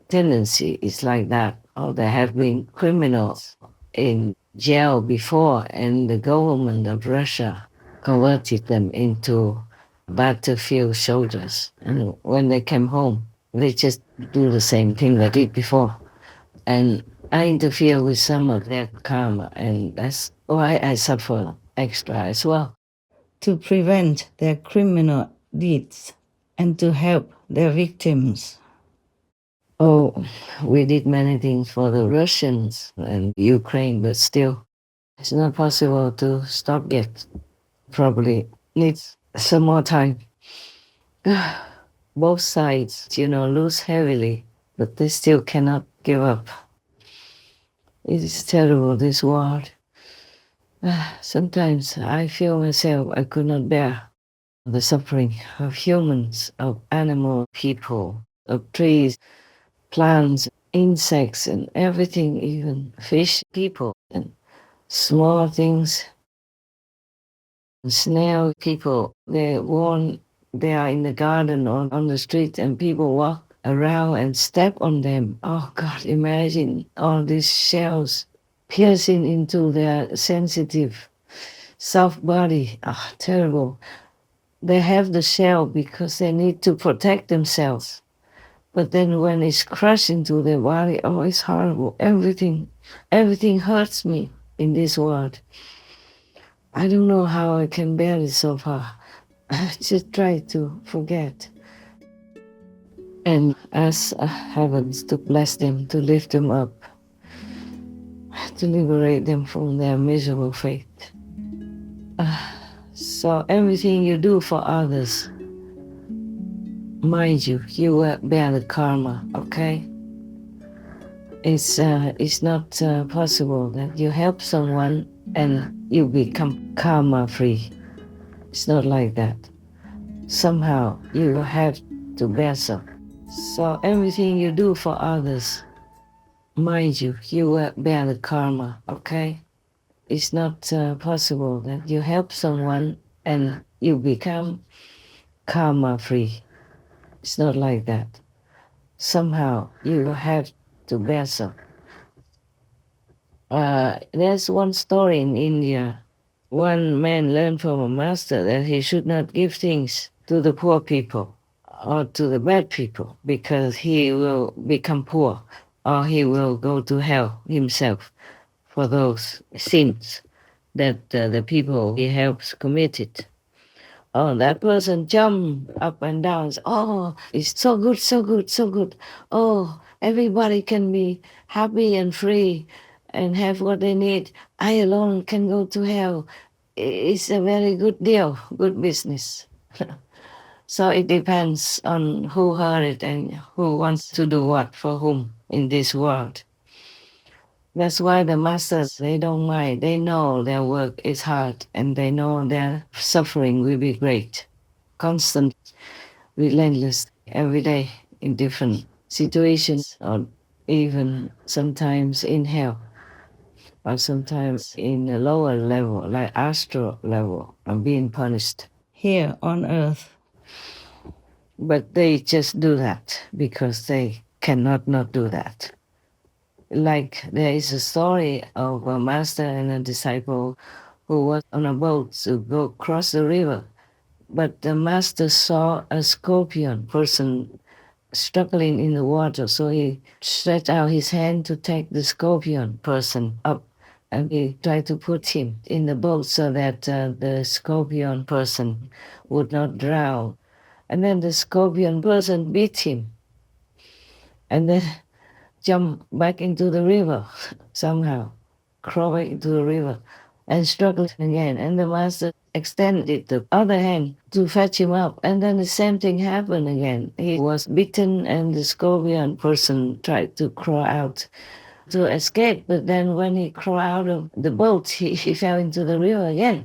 tendency is like that. Or there have been criminals in jail before, and the government of Russia converted them into battlefield soldiers. And when they came home, they just do the same thing they did before. And I interfere with some of their karma, and that's why I suffer extra as well. To prevent their criminal deeds and to help their victims. Oh, we did many things for the Russians and Ukraine, but still, it's not possible to stop yet. Probably needs some more time. Both sides, lose heavily, but they still cannot give up. It is terrible, this war. Sometimes I feel myself I could not bear the suffering of humans, of animal people, of trees, plants, insects, and everything, even fish, people. And Small things. Snail people, they are in the garden or on the street and people walk around and step on them. Oh God, imagine all these shells piercing into their sensitive, soft body. Ah, terrible. They have the shell because they need to protect themselves. But then when it's crushed into their body, oh, it's horrible. Everything hurts me in this world. I don't know how I can bear it so far. I just try to forget. And ask heavens to bless them, to lift them up, to liberate them from their miserable fate. So everything you do for others, mind you, you will bear the karma, okay? It's not possible that you help someone and you become karma free. It's not like that. Somehow you have to bear some. So everything you do for others, mind you, you will bear the karma, okay? It's not possible that you help someone and you become karma free. It's not like that. Somehow you have to bear some. There's one story in India. One man learned from a master that he should not give things to the poor people or to the bad people because he will become poor or he will go to hell himself for those sins that the people he helps committed. Oh, that person jump up and down. Oh, it's so good, so good, so good. Oh, everybody can be happy and free and have what they need. I alone can go to hell. It's a very good deal, good business. So it depends on who heard it and who wants to do what for whom in this world. That's why the masters, they don't mind. They know their work is hard and they know their suffering will be great. Constant, relentless, every day in different situations or even sometimes in hell or sometimes in a lower level, like astral level, and being punished here on earth. But they just do that because they cannot not do that. Like there is a story of a master and a disciple who was on a boat to go cross the river. But the master saw a scorpion person struggling in the water, so he stretched out his hand to take the scorpion person up. And he tried to put him in the boat so that the scorpion person would not drown. And then the scorpion person beat him and then jumped back into the river somehow, crawl back into the river and struggled again. And the master extended the other hand to fetch him up. And then the same thing happened again. He was bitten and the scorpion person tried to crawl out to escape. But then when he crawled out of the boat, he fell into the river again.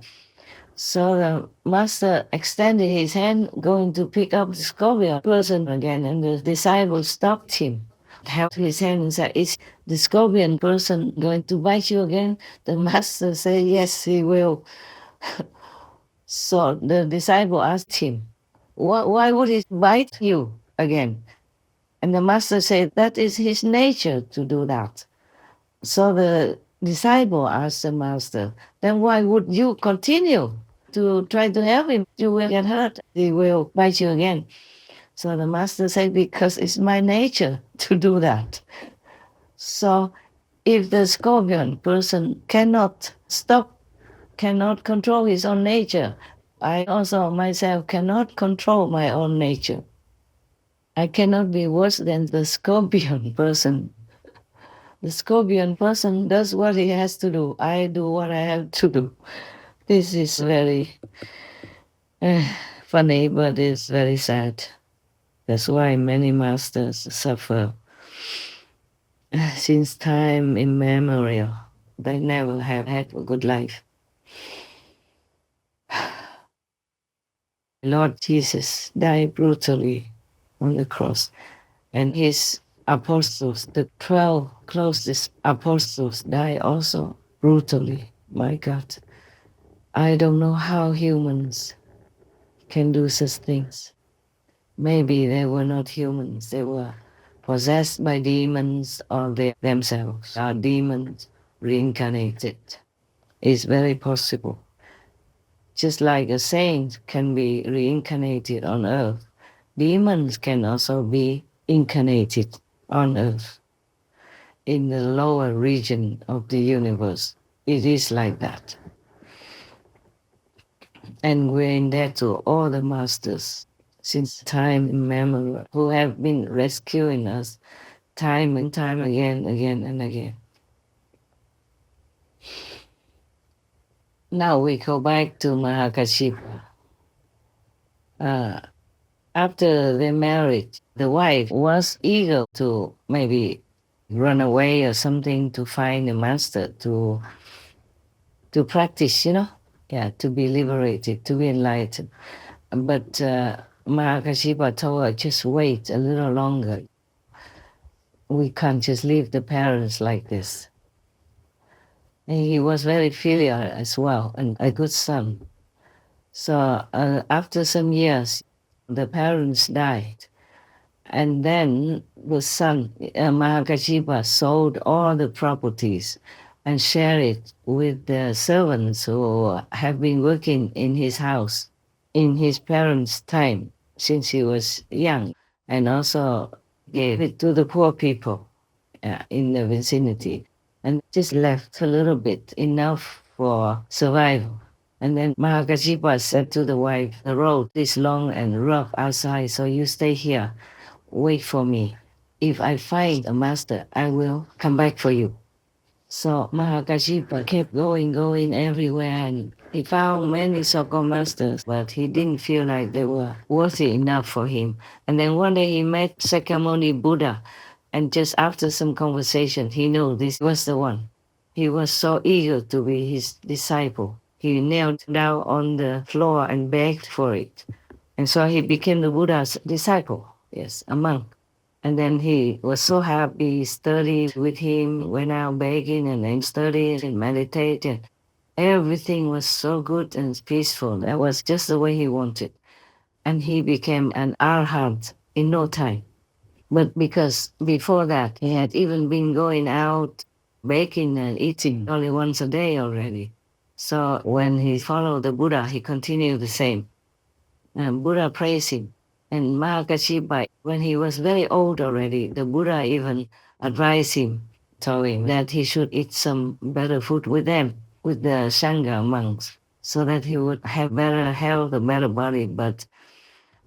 So the master extended his hand, going to pick up the scorpion person again, and the disciple stopped him, held his hand and said, "Is the scorpion person going to bite you again?" The master said, "Yes, he will." So the disciple asked him, why would he bite you again? And the master said, that is his nature to do that. So the disciple asked the master, then why would you continue to try to help him? You will get hurt. He will bite you again. So the master said, because it's my nature to do that. So if the scorpion person cannot stop, cannot control his own nature, I also myself cannot control my own nature. I cannot be worse than the scorpion person. The scorpion person does what he has to do. I do what I have to do. This is very funny, but it's very sad. That's why many masters suffer since time immemorial. They never have had a good life. Lord Jesus died brutally on the cross, and his apostles, the 12 closest apostles, died also brutally My God, I don't know how humans can do such things. Maybe they were not humans, they were possessed by demons, or they themselves are demons reincarnated. It's very possible. Just like a saint can be reincarnated on earth, demons can also be incarnated on earth. In the lower region of the universe, it is like that. And we're indebted to all the masters since time immemorial who have been rescuing us time and time again and again. Now we go back to Mahakasyapa. After they married, the wife was eager to maybe run away or something to find a master to practice, to be liberated, to be enlightened. But Mahakasyapa told her, just wait a little longer. We can't just leave the parents like this. And he was very filial as well, and a good son. So after some years, the parents died. And then the son, Mahakasyapa, sold all the properties and shared it with the servants who have been working in his house in his parents' time since he was young, and also gave it to the poor people in the vicinity, and just left a little bit, enough for survival. And then Mahakasyapa said to the wife, the road is long and rough outside, so you stay here, wait for me. If I find a master, I will come back for you. So Mahakasyapa kept going everywhere, and he found many so-called masters, but he didn't feel like they were worthy enough for him. And then one day he met Sakyamuni Buddha, and just after some conversation, he knew this was the one. He was so eager to be his disciple. He knelt down on the floor and begged for it. And so he became the Buddha's disciple, yes, a monk. And then he was so happy, studied with him, went out begging and then studied and meditated. Everything was so good and peaceful. That was just the way he wanted. And he became an arhat in no time. But because before that, he had even been going out baking and eating only once a day already. So when he followed the Buddha, he continued the same. And Buddha praised him. And Mahakasyapa, when he was very old already, the Buddha even advised him, told him that he should eat some better food with them, with the Sangha monks, so that he would have better health, a better body. But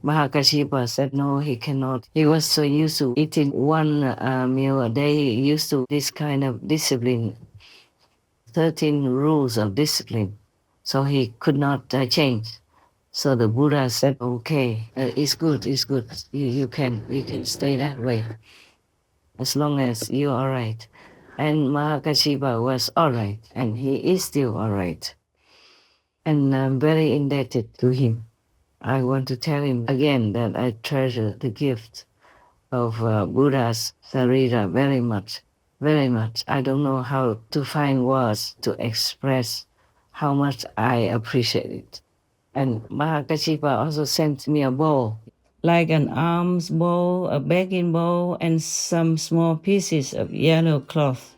Mahakasyapa said no, he cannot. He was so used to eating one meal a day, he used to this kind of discipline, 13 rules of discipline. So he could not change. So the Buddha said, okay, it's good. You can stay that way as long as you're all right. And Mahakasyapa was all right, and he is still all right. And I'm very indebted to him. I want to tell him again that I treasure the gift of Buddha's Sarira very much, very much. I don't know how to find words to express how much I appreciate it. And Mahakasyapa also sent me a bowl, like an alms bowl, a begging bowl, and some small pieces of yellow cloth.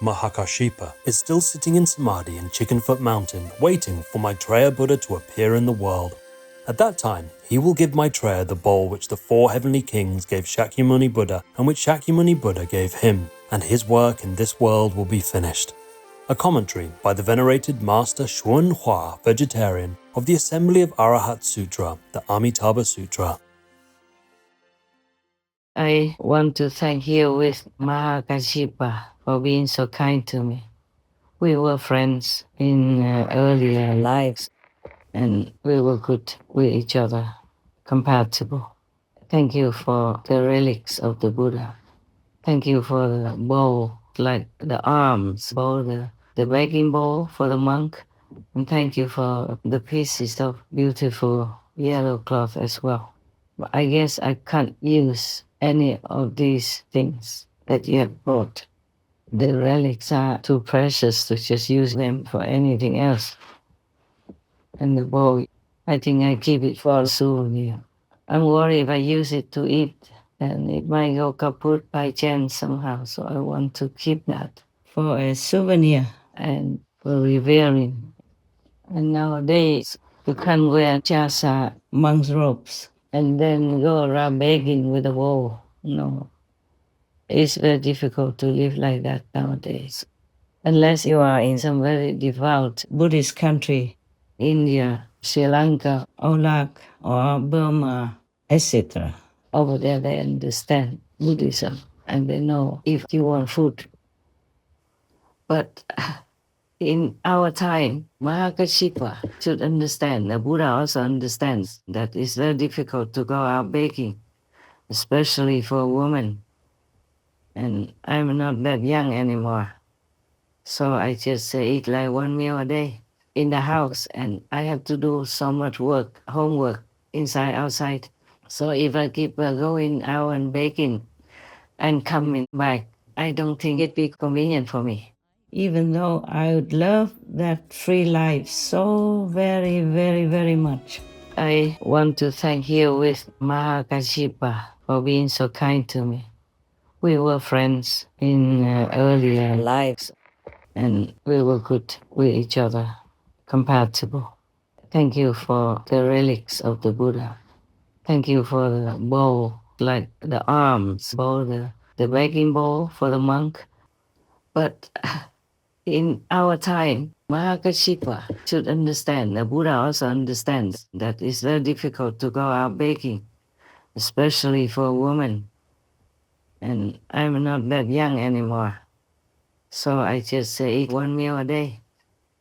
Mahakasyapa is still sitting in Samadhi in Chickenfoot Mountain, waiting for Maitreya Buddha to appear in the world. At that time, he will give Maitreya the bowl which the 4 heavenly kings gave Shakyamuni Buddha and which Shakyamuni Buddha gave him, and his work in this world will be finished. A commentary by the venerated Master Xuan Hua, vegetarian, of the Assembly of Arahat Sutra, the Amitabha Sutra. I want to thank you with Mahakasyapa for being so kind to me. We were friends in earlier lives, and we were good with each other, compatible. Thank you for the relics of the Buddha. Thank you for the bowl, like the arms bowl, the begging bowl for the monk. And thank you for the pieces of beautiful yellow cloth as well. But I guess I can't use any of these things that you have brought The relics are too precious to just use them for anything else. And the bowl, I think I keep it for a souvenir. I'm worried if I use it to eat, then it might go kaput by chance somehow. So I want to keep that for a souvenir and for revering. And nowadays, you can't wear just monk's robes and then go around begging with a bowl. No, it's very difficult to live like that nowadays. Unless you are in some very devout Buddhist country, India, Sri Lanka, Iraq, or Burma, etc. Over there, they understand Buddhism and they know if you want food. But in our time, Mahakasyapa should understand, the Buddha also understands that it's very difficult to go out begging, especially for a woman. And I'm not that young anymore. So I just eat like one meal a day in the house, and I have to do so much work, homework, inside, outside. So if I keep going out and baking and coming back, I don't think it'd be convenient for me. Even though I would love that free life so very, very, very much. I want to thank you with Mahakasyapa for being so kind to me. We were friends in earlier lives, and we were good with each other, compatible. Thank you for the relics of the Buddha. Thank you for the bowl, like the arms bowl, the begging bowl for the monk. But in our time, Mahakasyapa should understand, the Buddha also understands that it's very difficult to go out begging, especially for a woman. And I'm not that young anymore. So I just eat one meal a day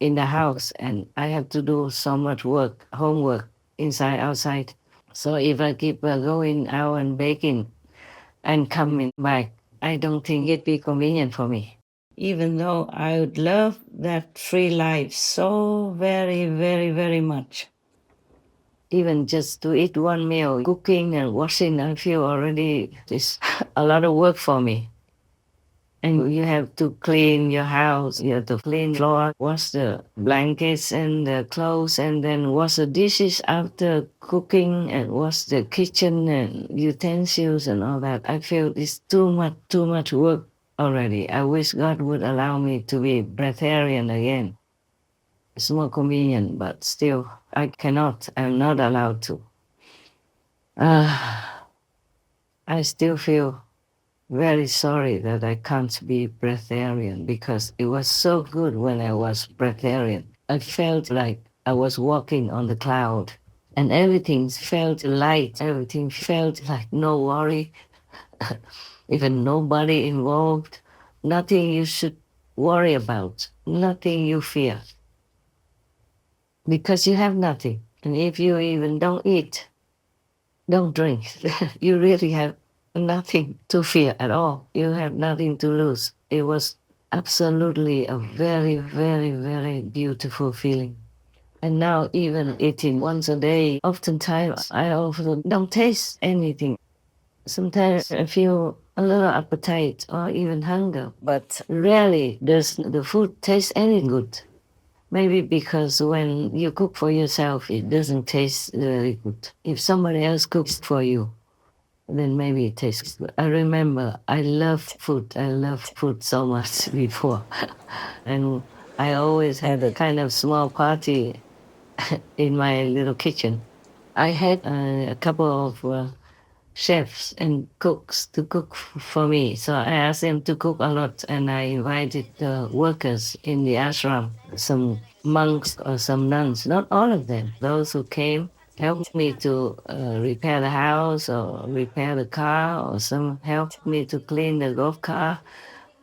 in the house, and I have to do so much work, homework, inside, outside. So if I keep going out and baking and coming back, I don't think it'd be convenient for me. Even though I would love that free life so very, very, very much. Even just to eat one meal, cooking and washing, I feel already it's a lot of work for me. And you have to clean your house, you have to clean floor, wash the blankets and the clothes, and then wash the dishes after cooking, and wash the kitchen and utensils and all that. I feel it's too much work already. I wish God would allow me to be breatharian again. It's more convenient, but still, I cannot. I'm not allowed to. I still feel very sorry that I can't be breatharian, because it was so good when I was breatharian. I felt like I was walking on the cloud, and everything felt light. Everything felt like no worry, even nobody involved, nothing you should worry about, nothing you fear. Because you have nothing. And if you even don't eat, don't drink, you really have nothing to fear at all. You have nothing to lose. It was absolutely a very, very, very beautiful feeling. And now even eating once a day, oftentimes I also don't taste anything. Sometimes I feel a little appetite or even hunger, but rarely does the food taste any good. Maybe because when you cook for yourself, it doesn't taste very good. If somebody else cooks for you, then maybe it tastes good. I remember I loved food. I loved food so much before. And I always had a kind of small party in my little kitchen. I had a couple of chefs and cooks to cook for me. So I asked them to cook a lot, and I invited the workers in the ashram, some monks or some nuns, not all of them. Those who came helped me to repair the house or repair the car, or some helped me to clean the golf car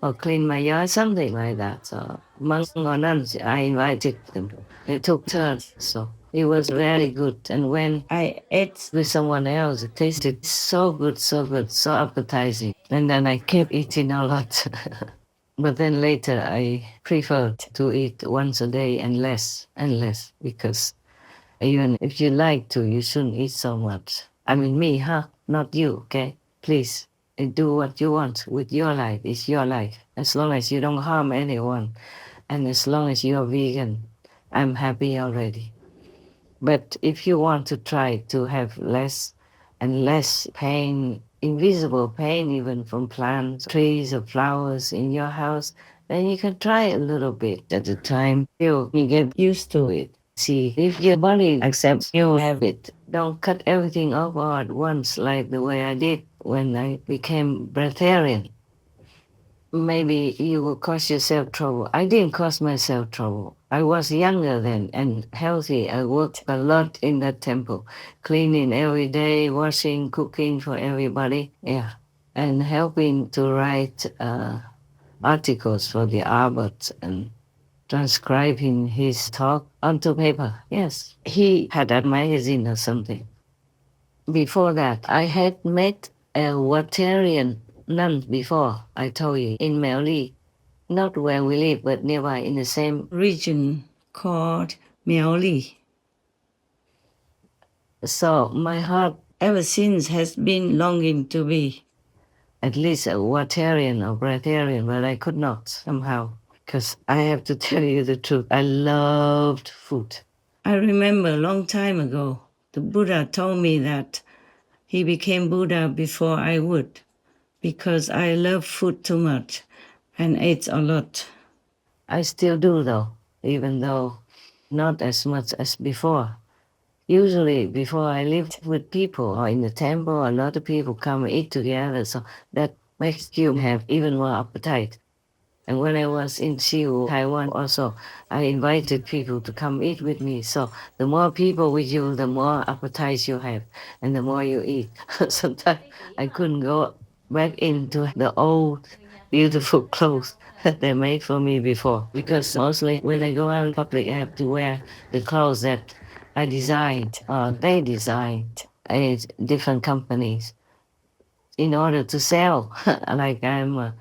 or clean my yard, something like that. So monks or nuns, I invited them. They took turns, so it was very good. And when I ate with someone else, it tasted so good, so good, so appetizing. And then I kept eating a lot. But then later I preferred to eat once a day and less, because even if you like to, you shouldn't eat so much. I mean me, huh? Not you, okay? Please. and do what you want with your life. It's your life. As long as you don't harm anyone, and as long as you're vegan, I'm happy already. But if you want to try to have less and less pain, invisible pain even from plants, trees or flowers in your house, then you can try a little bit at a time till you get used to it. See, if your body accepts you have it, don't cut everything off all at once like the way I did when I became breatharian. Maybe you will cause yourself trouble. I didn't cause myself trouble. I was younger then and healthy. I worked a lot in that temple, cleaning every day, washing, cooking for everybody. Yeah. And helping to write articles for the abbot and transcribing his talk onto paper. Yes. He had a magazine or something. Before that, I had met a Watarian nun before, I told you, in Miaoli. Not where we live, but nearby in the same region called Miaoli. So my heart ever since has been longing to be at least a Watarian or breatharian, but I could not somehow. Because I have to tell you the truth, I loved food. I remember a long time ago, the Buddha told me that he became Buddha before I would, because I love food too much and ate a lot. I still do though, even though not as much as before. Usually before I lived with people or in the temple, a lot of people come and eat together, so that makes you have even more appetite. And when I was in Siu, Taiwan also, I invited people to come eat with me. So the more people with you, the more appetite you have and the more you eat. Sometimes I couldn't go back into the old beautiful clothes that they made for me before. Because mostly when I go out in public, I have to wear the clothes that I designed or they designed at different companies in order to sell. Like I'm a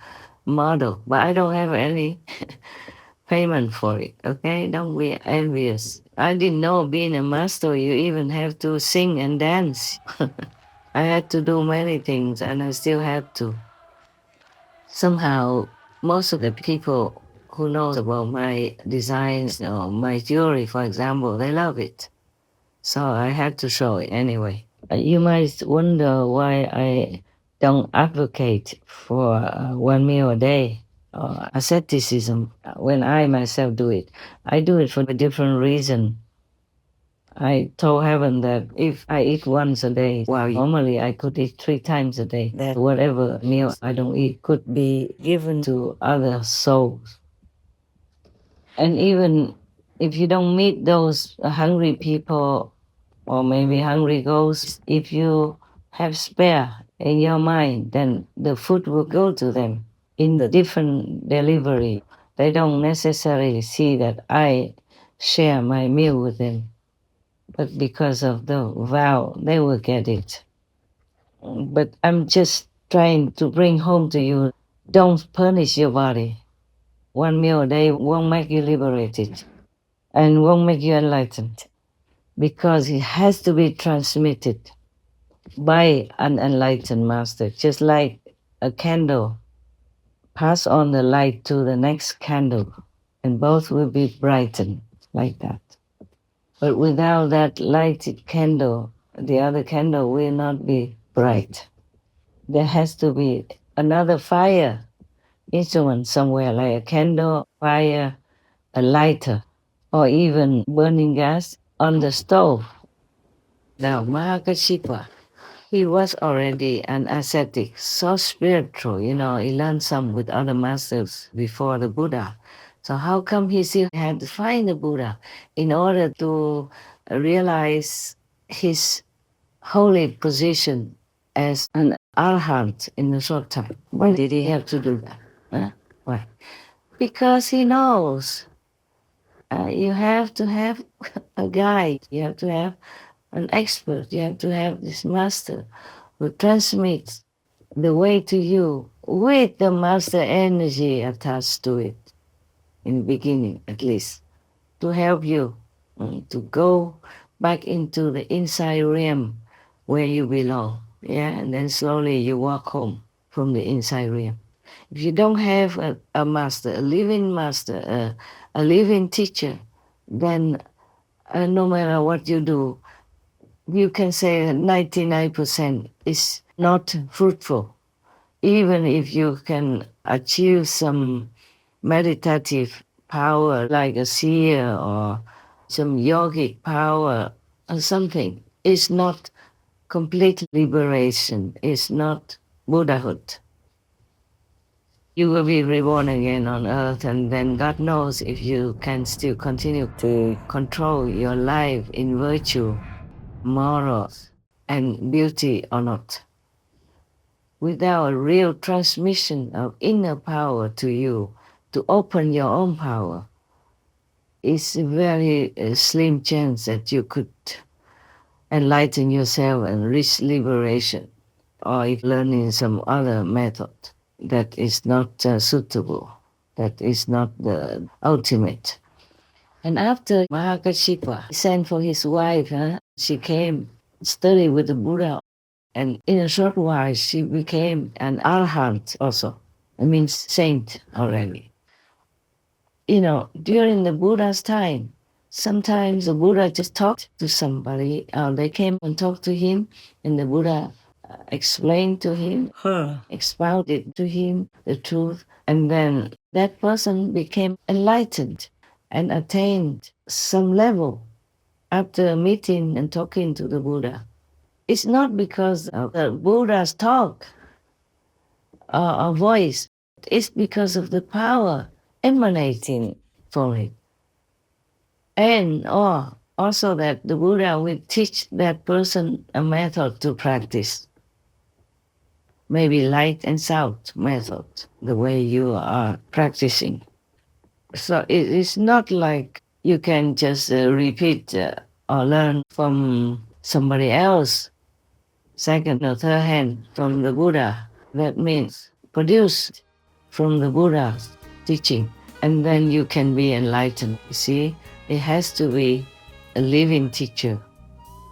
model, but I don't have any payment for it, okay? Don't be envious. I didn't know being a master, you even have to sing and dance. I had to do many things and I still have to. Somehow, most of the people who knows about my designs or my jewelry, for example, they love it. So I had to show it anyway. You might wonder why I don't advocate for 1 meal a day or asceticism when I myself do it. I do it for a different reason. I told heaven that if I eat once a day, while normally I could eat 3 times a day, that whatever meal I don't eat could be given to other souls. And even if you don't meet those hungry people or maybe hungry ghosts, if you have spare in your mind, then the food will go to them in the different delivery. They don't necessarily see that I share my meal with them, but because of the vow, they will get it. But I'm just trying to bring home to you, don't punish your body. 1 meal a day won't make you liberated and won't make you enlightened, because it has to be transmitted by an enlightened master, just like a candle. Pass on the light to the next candle, and both will be brightened like that. But without that lighted candle, the other candle will not be bright. There has to be another fire instrument somewhere, like a candle, fire, a lighter, or even burning gas on the stove. Now, Mahakasyapa, he was already an ascetic, so spiritual, he learned some with other masters before the Buddha. So how come he still had to find the Buddha in order to realize his holy position as an arhat in a short time? Why did he have to do that? Huh? Why? Because he knows you have to have a guide, you have to have an expert, you have to have this master who transmits the way to you with the master energy attached to it, in the beginning at least, to help you to go back into the inside realm where you belong. Yeah, and then slowly you walk home. from the inside realm. If you don't have a master, a living master, a living teacher, then no matter what you do, you can say 99% is not fruitful. Even if you can achieve some meditative power like a seer or some yogic power or something, it's not complete liberation, it's not Buddhahood. You will be reborn again on earth, and then God knows if you can still continue to control your life in virtue, morals, and beauty or not. Without a real transmission of inner power to you, to open your own power, it's a very slim chance that you could enlighten yourself and reach liberation, or if learning some other method that is not suitable, that is not the ultimate. And after Mahakasyapa sent for his wife, she came study with the Buddha, and in a short while she became an arhat also. It means saint already. You know, during the Buddha's time, sometimes the Buddha just talked to somebody, they came and talked to him, and the Buddha explained to him, expounded to him the truth, and then that person became enlightened and attained some level after meeting and talking to the Buddha. It's not because of the Buddha's talk or voice, it's because of the power emanating from it. And also that the Buddha will teach that person a method to practice. Maybe light and sound method, the way you are practicing. So it is not like you can just repeat or learn from somebody else, second or third hand from the Buddha. That means produced from the Buddha's teaching, and then you can be enlightened. You see, it has to be a living teacher.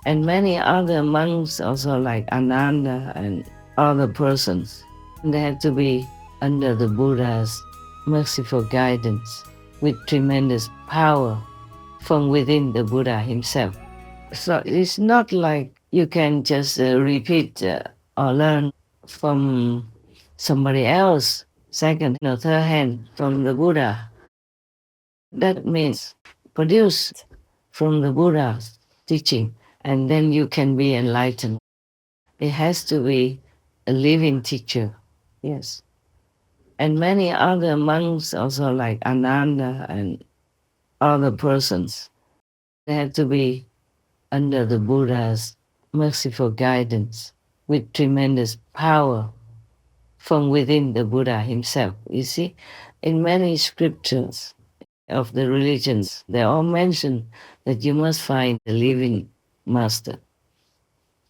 And many other monks also like Ananda and other persons, they have to be under the Buddha's merciful guidance with tremendous power from within the Buddha himself. So it's not like you can just repeat or learn from somebody else, second or third hand from the Buddha. That means produced from the Buddha's teaching, and then you can be enlightened. It has to be a living teacher, yes. And many other monks also like Ananda and other persons, they have to be under the Buddha's merciful guidance with tremendous power from within the Buddha himself. You see, in many scriptures of the religions, they all mention that you must find a living master,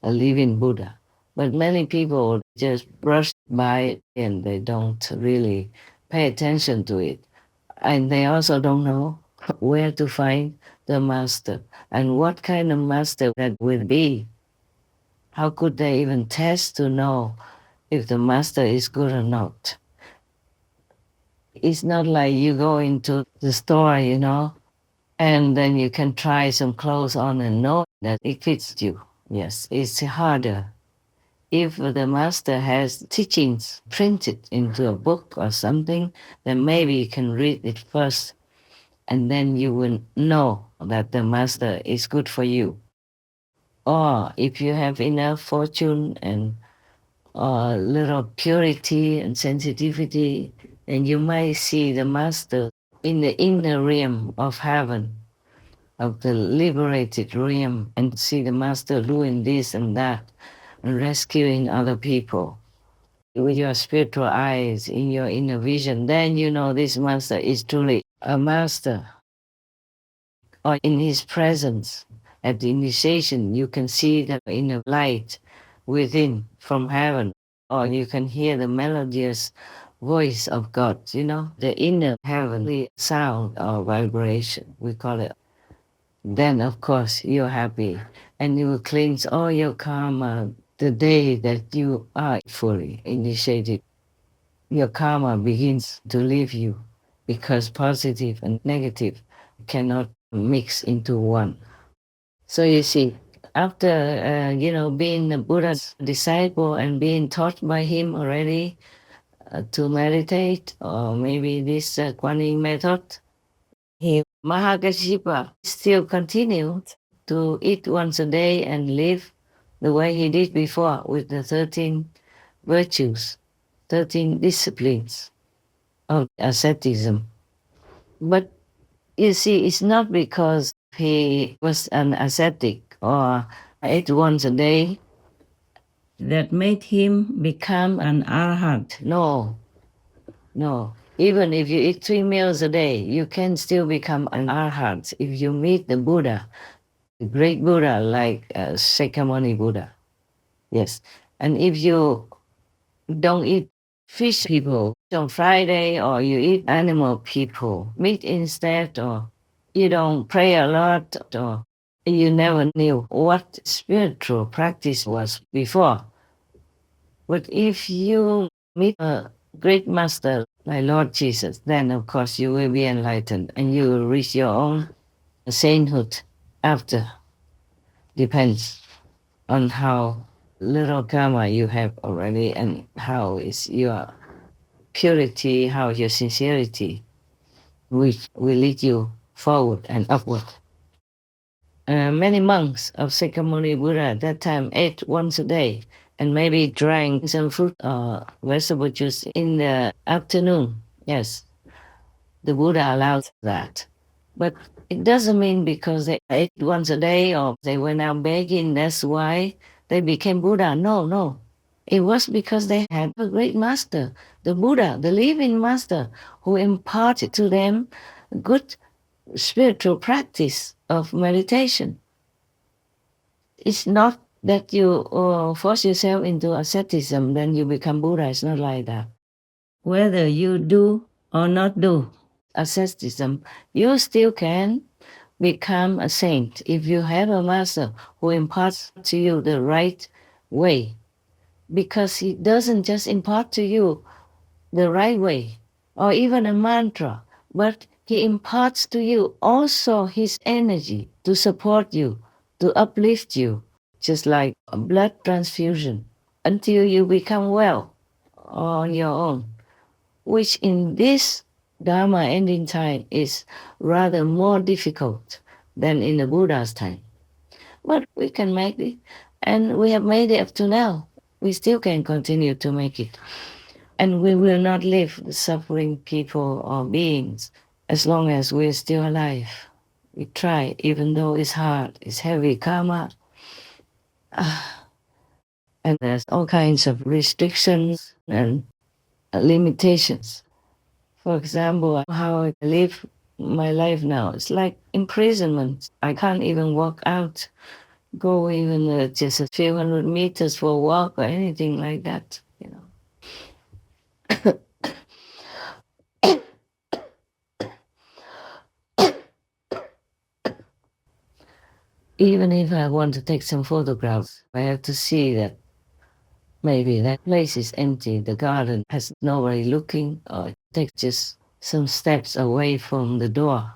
a living Buddha. But many people just brush by it and they don't really pay attention to it. And they also don't know where to find the master and what kind of master that will be. How could they even test to know if the master is good or not? It's not like you go into the store, you know, and then you can try some clothes on and know that it fits you. Yes, it's harder. If the master has teachings printed into a book or something, then maybe you can read it first, and then you will know that the master is good for you. Or if you have enough fortune and a little purity and sensitivity, then you might see the master in the inner realm of heaven, of the liberated realm, and see the master doing this and that, and rescuing other people. With your spiritual eyes, in your inner vision, then you know this master is truly a master. Or in his presence, at the initiation, you can see the inner light within from heaven, or you can hear the melodious voice of God, you know, the inner heavenly sound or vibration, we call it. Then, of course, you're happy and you will cleanse all your karma, The day that you are fully initiated, your karma begins to leave you because positive and negative cannot mix into one. So you see, after being a Buddha's disciple and being taught by him already to meditate, or maybe this Kuan Yin method, Mahakasyapa still continued to eat once a day and live the way he did before with the 13 virtues, 13 disciplines of asceticism. But you see, it's not because he was an ascetic or ate once a day that made him become an arhat. No, no. Even if you eat 3 meals a day, you can still become an arhat if you meet the Buddha, the great Buddha like Shakyamuni Buddha. Yes. And if you don't eat fish people on Friday, or you eat animal people, meat instead, or you don't pray a lot, or you never knew what spiritual practice was before. But if you meet a great master like Lord Jesus, then of course you will be enlightened and you will reach your own sainthood after. Depends on how little karma you have already and how is your purity, how your sincerity, which will lead you forward and upward. Many monks of Shakyamuni Buddha at that time ate once a day and maybe drank some fruit or vegetable juice in the afternoon. Yes, the Buddha allowed that. But it doesn't mean because they ate once a day or they went out begging, that's why they became Buddha. No, no. It was because they had a great master, the Buddha, the living master, who imparted to them good spiritual practice of meditation. It's not that you force yourself into asceticism, then you become Buddha. It's not like that. Whether you do or not do asceticism, you still can become a saint if you have a master who imparts to you the right way. Because he doesn't just impart to you the right way or even a mantra, but he imparts to you also his energy to support you, to uplift you, just like a blood transfusion, until you become well on your own, which in this Dharma ending time is rather more difficult than in the Buddha's time. But we can make it, and we have made it up to now. We still can continue to make it. And we will not leave the suffering people or beings as long as we're still alive. We try, even though it's hard, it's heavy karma. And there's all kinds of restrictions and limitations. For example, how I live my life now, it's like imprisonment. I can't even walk out, go even just a few hundred meters for a walk or anything like that, you know. Even if I want to take some photographs, I have to see that maybe that place is empty, the garden has nobody looking, or take just some steps away from the door.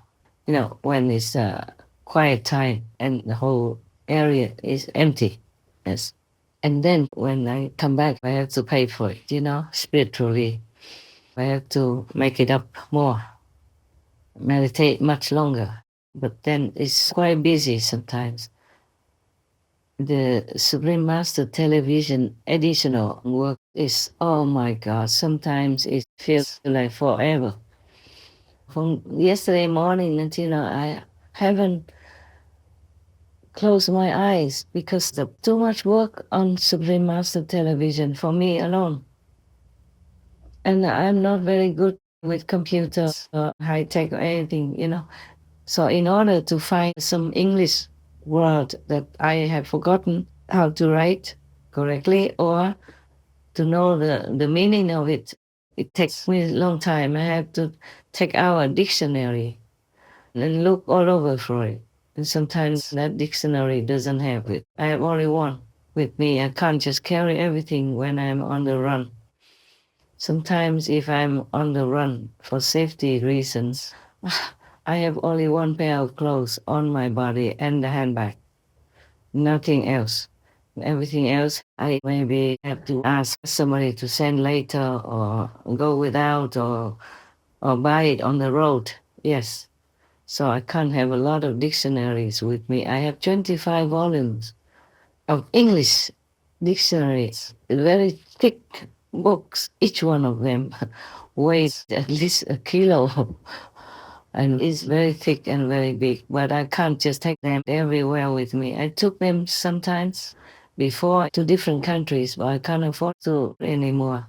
You know, when it's quiet time and the whole area is empty. Yes. And then when I come back, I have to pay for it, you know, spiritually. I have to make it up more, meditate much longer. But then it's quite busy sometimes. The Supreme Master television additional work is, oh my God, sometimes it feels like forever. From yesterday morning until now, I haven't closed my eyes because of too much work on Supreme Master television for me alone. And I'm not very good with computers or high tech or anything, you know. So in order to find some English word that I have forgotten how to write correctly or to know the meaning of it, it takes me a long time. I have to take out a dictionary and look all over for it. And sometimes that dictionary doesn't have it. I have only one. with me. I can't just carry everything when I'm on the run. Sometimes if I'm on the run for safety reasons, I have only one pair of clothes on my body and the handbag, nothing else. Everything else, I maybe have to ask somebody to send later or go without or buy it on the road. Yes. So I can't have a lot of dictionaries with me. I have 25 volumes of English dictionaries, very thick books. Each one of them weighs at least a kilo and is very thick and very big. But I can't just take them everywhere with me. I took them sometimes before to different countries, but I can't afford to anymore.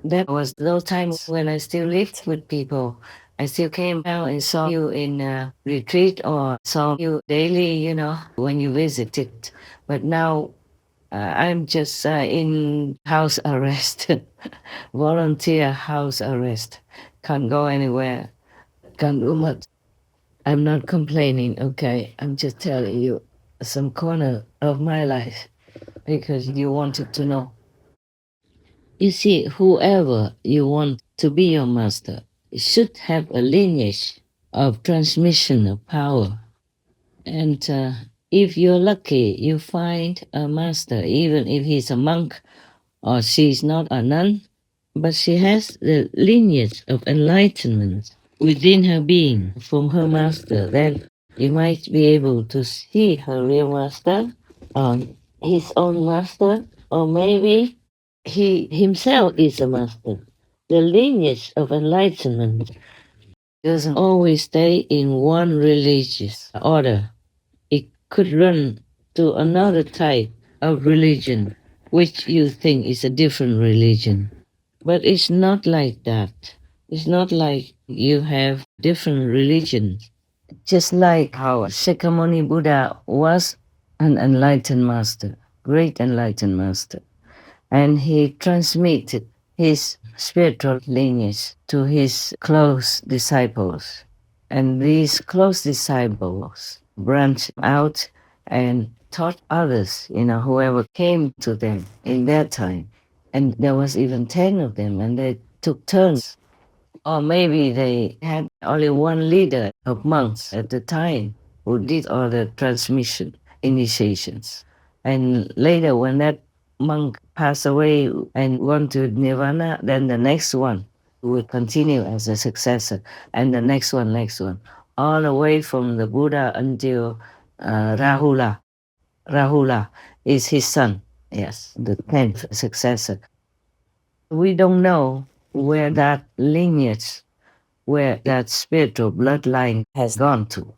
That was those times when I still lived with people. I still came out and saw you in a retreat or saw you daily, when you visited. But now I'm just in house arrest, volunteer house arrest. Can't go anywhere, can't do much. I'm not complaining, okay? I'm just telling you some corner of my life because you wanted to know. You see, whoever you want to be your master should have a lineage of transmission of power. And if you're lucky, you find a master, even if he's a monk or she's not a nun, but she has the lineage of enlightenment within her being from her master, then you might be able to see her real master, or his own master, or maybe he himself is a master. The lineage of enlightenment doesn't always stay in one religious order. It could run to another type of religion, which you think is a different religion. But it's not like that. It's not like you have different religions. Just like how Shakyamuni Buddha was an enlightened master, great enlightened master. And he transmitted his spiritual lineage to his close disciples. And these close disciples branched out and taught others, whoever came to them in their time. And there was even 10 of them, and they took turns. Or maybe they had only one leader of monks at the time who did all the transmission initiations. And later, when that monk passed away and went to Nirvana, then the next one would continue as a successor, and the next one, all the way from the Buddha until Rahula. Rahula is his son, yes, the 10th successor. We don't know where that lineage, where that spiritual bloodline has gone to.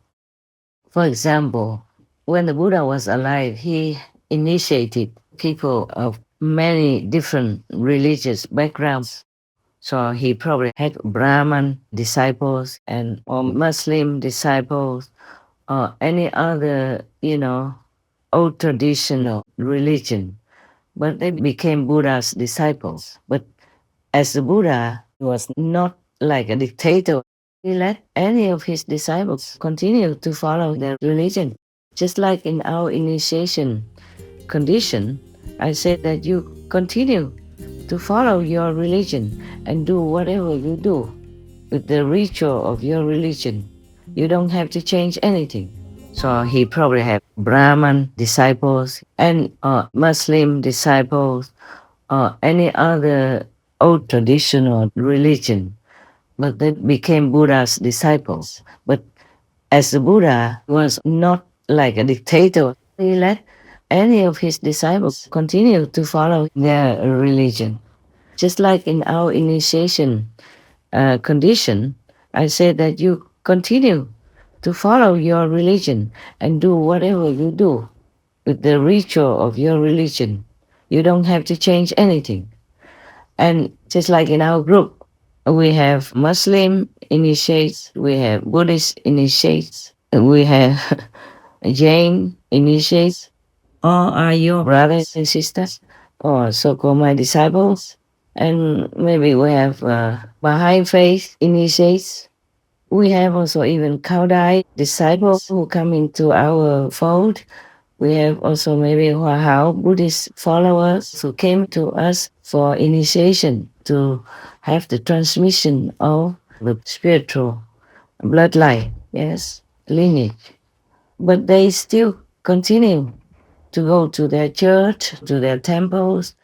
For example, when the Buddha was alive, he initiated people of many different religious backgrounds. So he probably had Brahman disciples and or Muslim disciples or any other, old traditional religion. But they became Buddha's disciples. But as the Buddha was not like a dictator, he let any of his disciples continue to follow their religion. Just like in our initiation condition, I said that you continue to follow your religion and do whatever you do with the ritual of your religion. You don't have to change anything. So he probably had Brahman disciples and Muslim disciples or any other old traditional religion, but they became Buddha's disciples. But as the Buddha was not like a dictator, he let any of his disciples continue to follow their religion. Just like in our initiation condition, I said that you continue to follow your religion and do whatever you do with the ritual of your religion. You don't have to change anything. And just like in our group, we have Muslim initiates, we have Buddhist initiates, we have Jain initiates. All are your brothers and sisters, or so-called my disciples. And maybe we have Baha'i faith initiates. We have also even Kaudai disciples who come into our fold. We have also maybe how Buddhist followers who came to us for initiation to have the transmission of the spiritual bloodline, yes, lineage. But they still continue to go to their church, to their temples,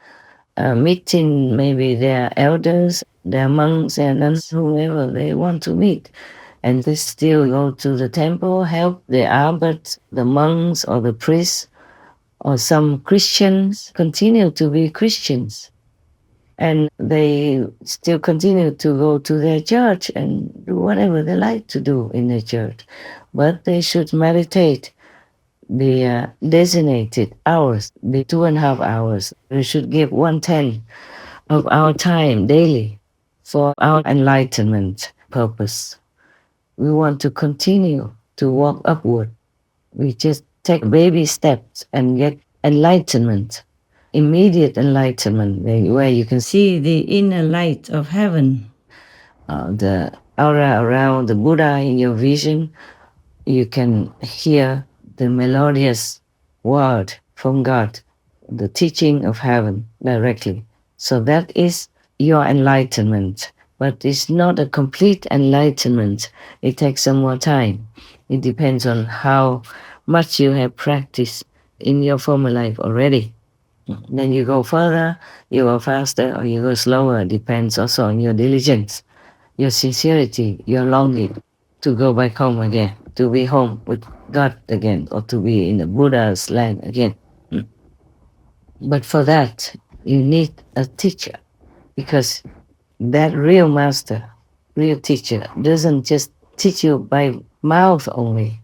meeting maybe their elders, their monks and nuns, whoever they want to meet. And they still go to the temple, help the abbot, the monks or the priests, or some Christians continue to be Christians. And they still continue to go to their church and do whatever they like to do in the church. But they should meditate the designated hours, the 2.5 hours. We should give 1/10 of our time daily for our enlightenment purpose. We want to continue to walk upward. We just take baby steps and get enlightenment, immediate enlightenment, where you can see the inner light of heaven, the aura around the Buddha in your vision. You can hear the melodious word from God, the teaching of heaven directly. So that is your enlightenment. But it's not a complete enlightenment. It takes some more time. It depends on how much you have practiced in your former life already. Then you go further, you go faster, or you go slower. It depends also on your diligence, your sincerity, your longing to go back home again, to be home with God again, or to be in the Buddha's land again. But for that, you need a teacher, because that real master, real teacher, doesn't just teach you by mouth only.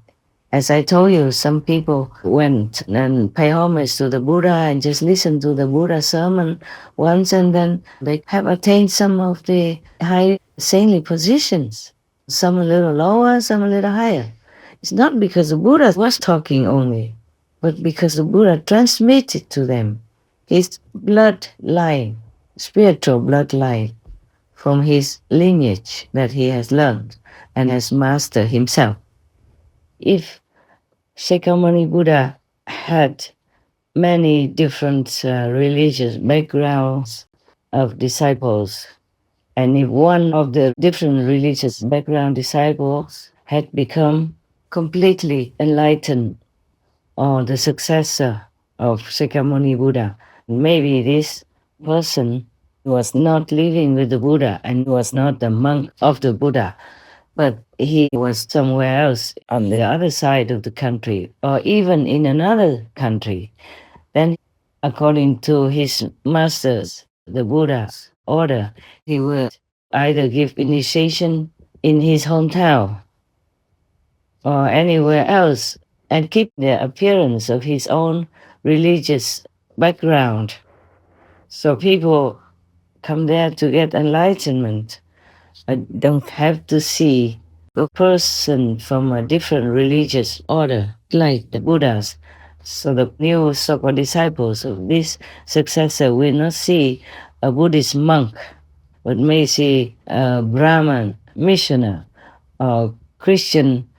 As I told you, some people went and pay homage to the Buddha and just listen to the Buddha sermon once, and then they have attained some of the high saintly positions, some a little lower, some a little higher. It's not because the Buddha was talking only, but because the Buddha transmitted to them his bloodline, spiritual bloodline, from his lineage that he has learned and has mastered himself. If Shakyamuni Buddha had many different religious backgrounds of disciples, and if one of the different religious background disciples had become completely enlightened, or the successor of Shakyamuni Buddha, maybe this person was not living with the Buddha and was not the monk of the Buddha, but he was somewhere else on the other side of the country, or even in another country. Then, according to his masters, the Buddha's order, he would either give initiation in his hometown or anywhere else and keep the appearance of his own religious background. So people come there to get enlightenment. I don't have to see a person from a different religious order like the Buddhas. So the new so-called disciples of this successor will not see a Buddhist monk, but may see a Brahman missioner or Christian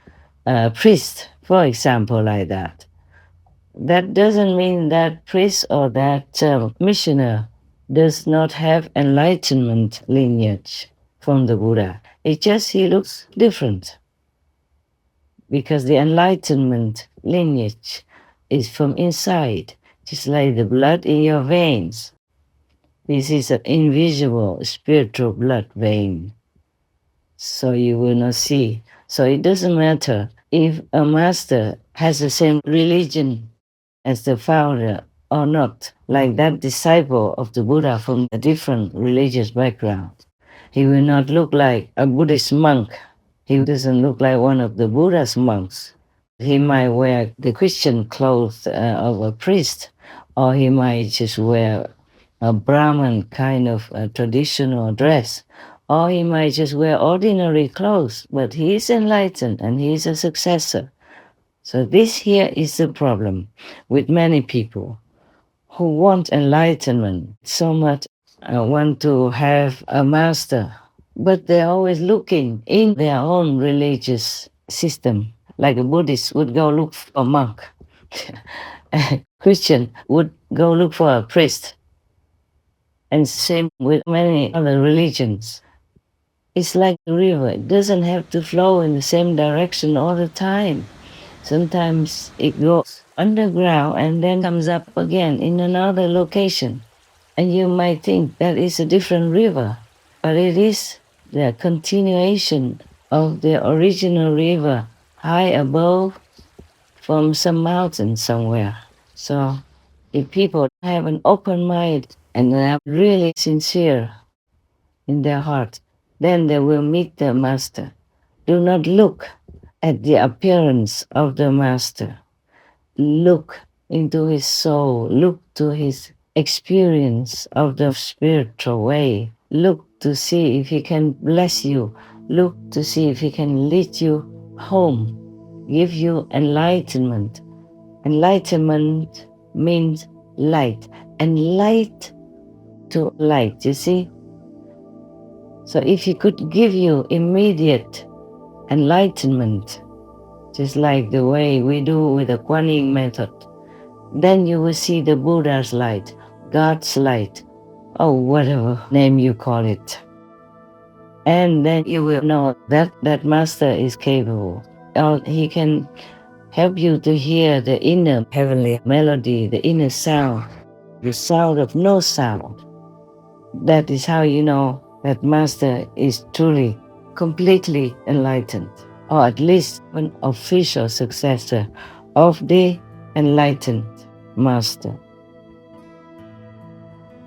priest, for example, like that. That doesn't mean that priest or that missioner does not have enlightenment lineage from the Buddha. It just he looks different, because the enlightenment lineage is from inside, just like the blood in your veins. This is an invisible spiritual blood vein, so you will not see. So it doesn't matter if a master has the same religion as the founder or not, like that disciple of the Buddha from a different religious background. He will not look like a Buddhist monk. He doesn't look like one of the Buddha's monks. He might wear the Christian clothes of a priest, or he might just wear a Brahman kind of traditional dress, or he might just wear ordinary clothes, but he is enlightened and he is a successor. So this here is the problem with many people who want enlightenment so much, want to have a master, but they're always looking in their own religious system, like a Buddhist would go look for a monk. a Christian would go look for a priest. And same with many other religions. It's like a river. It doesn't have to flow in the same direction all the time. Sometimes it goes underground and then comes up again in another location. And you might think that is a different river, but it is the continuation of the original river high above from some mountain somewhere. So if people have an open mind and they are really sincere in their heart, then they will meet the Master. Do not look at the appearance of the Master. Look into his soul. Look to his experience of the spiritual way. Look to see if he can bless you. Look to see if he can lead you home, give you enlightenment. Enlightenment means light, and light to light, you see? So if he could give you immediate enlightenment, just like the way we do with the Kuan Yin method, then you will see the Buddha's light, God's light, or whatever name you call it. And then you will know that that Master is capable. Or he can help you to hear the inner heavenly melody, the inner sound, the sound of no sound. That is how you know that Master is truly, completely enlightened, or at least an official successor of the enlightened Master.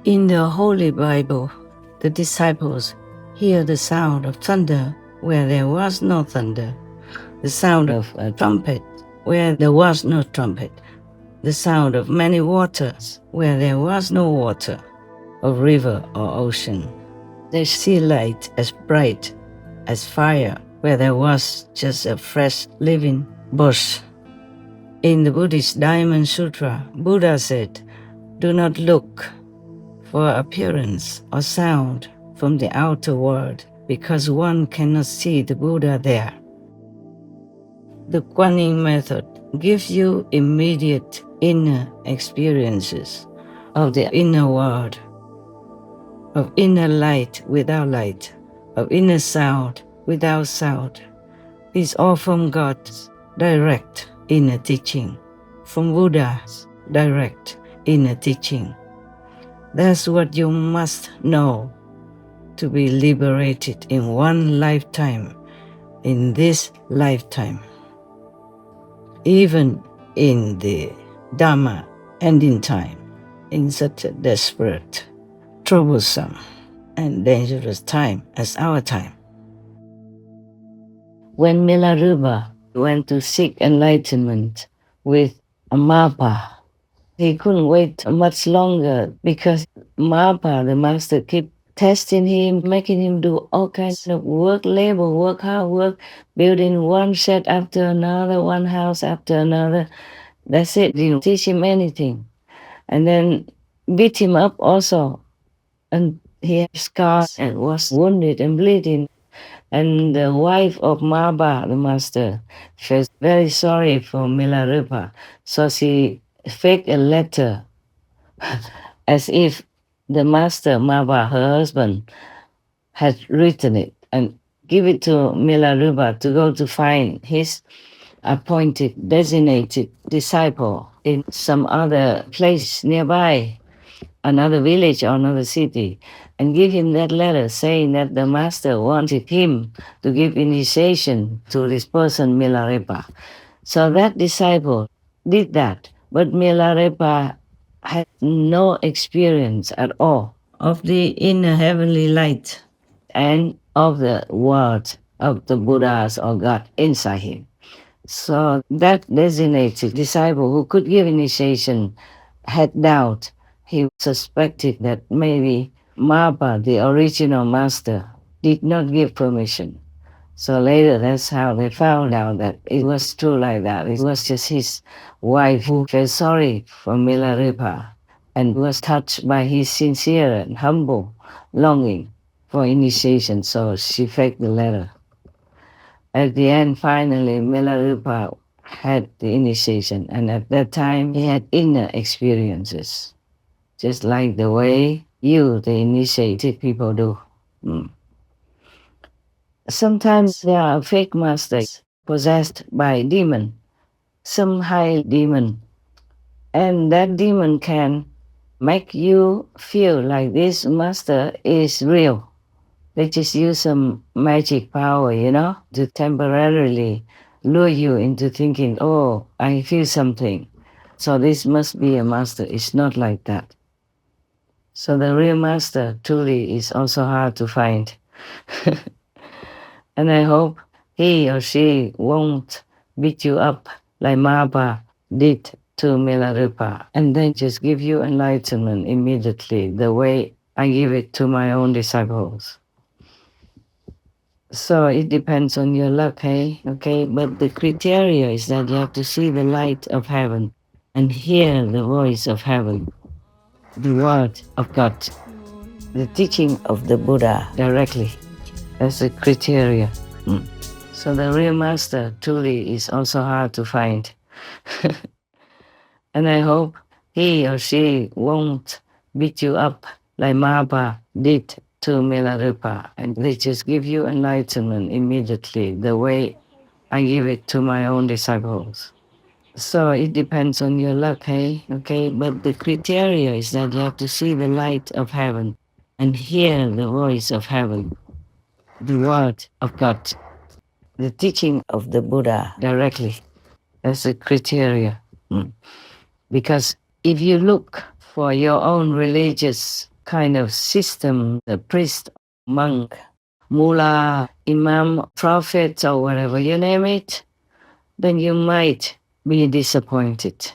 In the Holy Bible, the disciples hear the sound of thunder where there was no thunder, the sound of a trumpet where there was no trumpet, the sound of many waters where there was no water, of river or ocean. They see light as bright as fire where there was just a fresh living bush. In the Buddhist Diamond Sutra, Buddha said, "Do not look for appearance or sound from the outer world, because one cannot see the Buddha there." The Kuan Yin method gives you immediate inner experiences of the inner world, of inner light without light, of inner sound without sound. It's all from God's direct inner teaching, from Buddha's direct inner teaching. That's what you must know to be liberated in one lifetime, in this lifetime. Even in the Dhamma ending time, in such a desperate, troublesome, and dangerous time as our time. When Milarepa went to seek enlightenment with Mapa, he couldn't wait much longer because Mapa, the master, kept testing him, making him do all kinds of work, labor, work, hard work, building one shed after another, one house after another. That's it, didn't teach him anything. And then beat him up also. And he had scars and was wounded and bleeding. And the wife of Maba, the master, felt very sorry for Milarepa. So she faked a letter as if the master, Maba, her husband, had written it and give it to Milarepa to go to find his appointed, designated disciple in some other place nearby, another village or another city, and give him that letter saying that the master wanted him to give initiation to this person, Milarepa. So that disciple did that, but Milarepa had no experience at all of the inner heavenly light and of the word of the Buddhas or God inside him. So that designated disciple who could give initiation had doubt. He suspected that maybe Mapa, the original master, did not give permission. So later, that's how they found out that it was true like that. It was just his wife who felt sorry for Milarepa and was touched by his sincere and humble longing for initiation, so she faked the letter. At the end, finally, Milarepa had the initiation, and at that time he had inner experiences, just like the way you, the initiated people, do. Mm. Sometimes there are fake masters possessed by demon, some high demon, and that demon can make you feel like this master is real. They just use some magic power, to temporarily lure you into thinking, oh, I feel something. So this must be a master. It's not like that. So the real master truly is also hard to find. And I hope he or she won't beat you up like Mapa did to Milarepa and then just give you enlightenment immediately the way I give it to my own disciples. So it depends on your luck, hey? Okay, but the criteria is that you have to see the light of heaven and hear the voice of heaven, the word of God, the teaching of the Buddha directly. That's the criteria. Mm. So the real master truly is also hard to find. And I hope he or she won't beat you up like Mapa did to Milarepa and they just give you enlightenment immediately the way I give it to my own disciples. So it depends on your luck, hey? Okay, but the criteria is that you have to see the light of heaven and hear the voice of heaven, the word of God, the teaching of the Buddha directly. That's the criteria. Mm. Because if you look for your own religious kind of system, the priest, monk, mullah, imam, prophet, or whatever you name it, then you might be disappointed.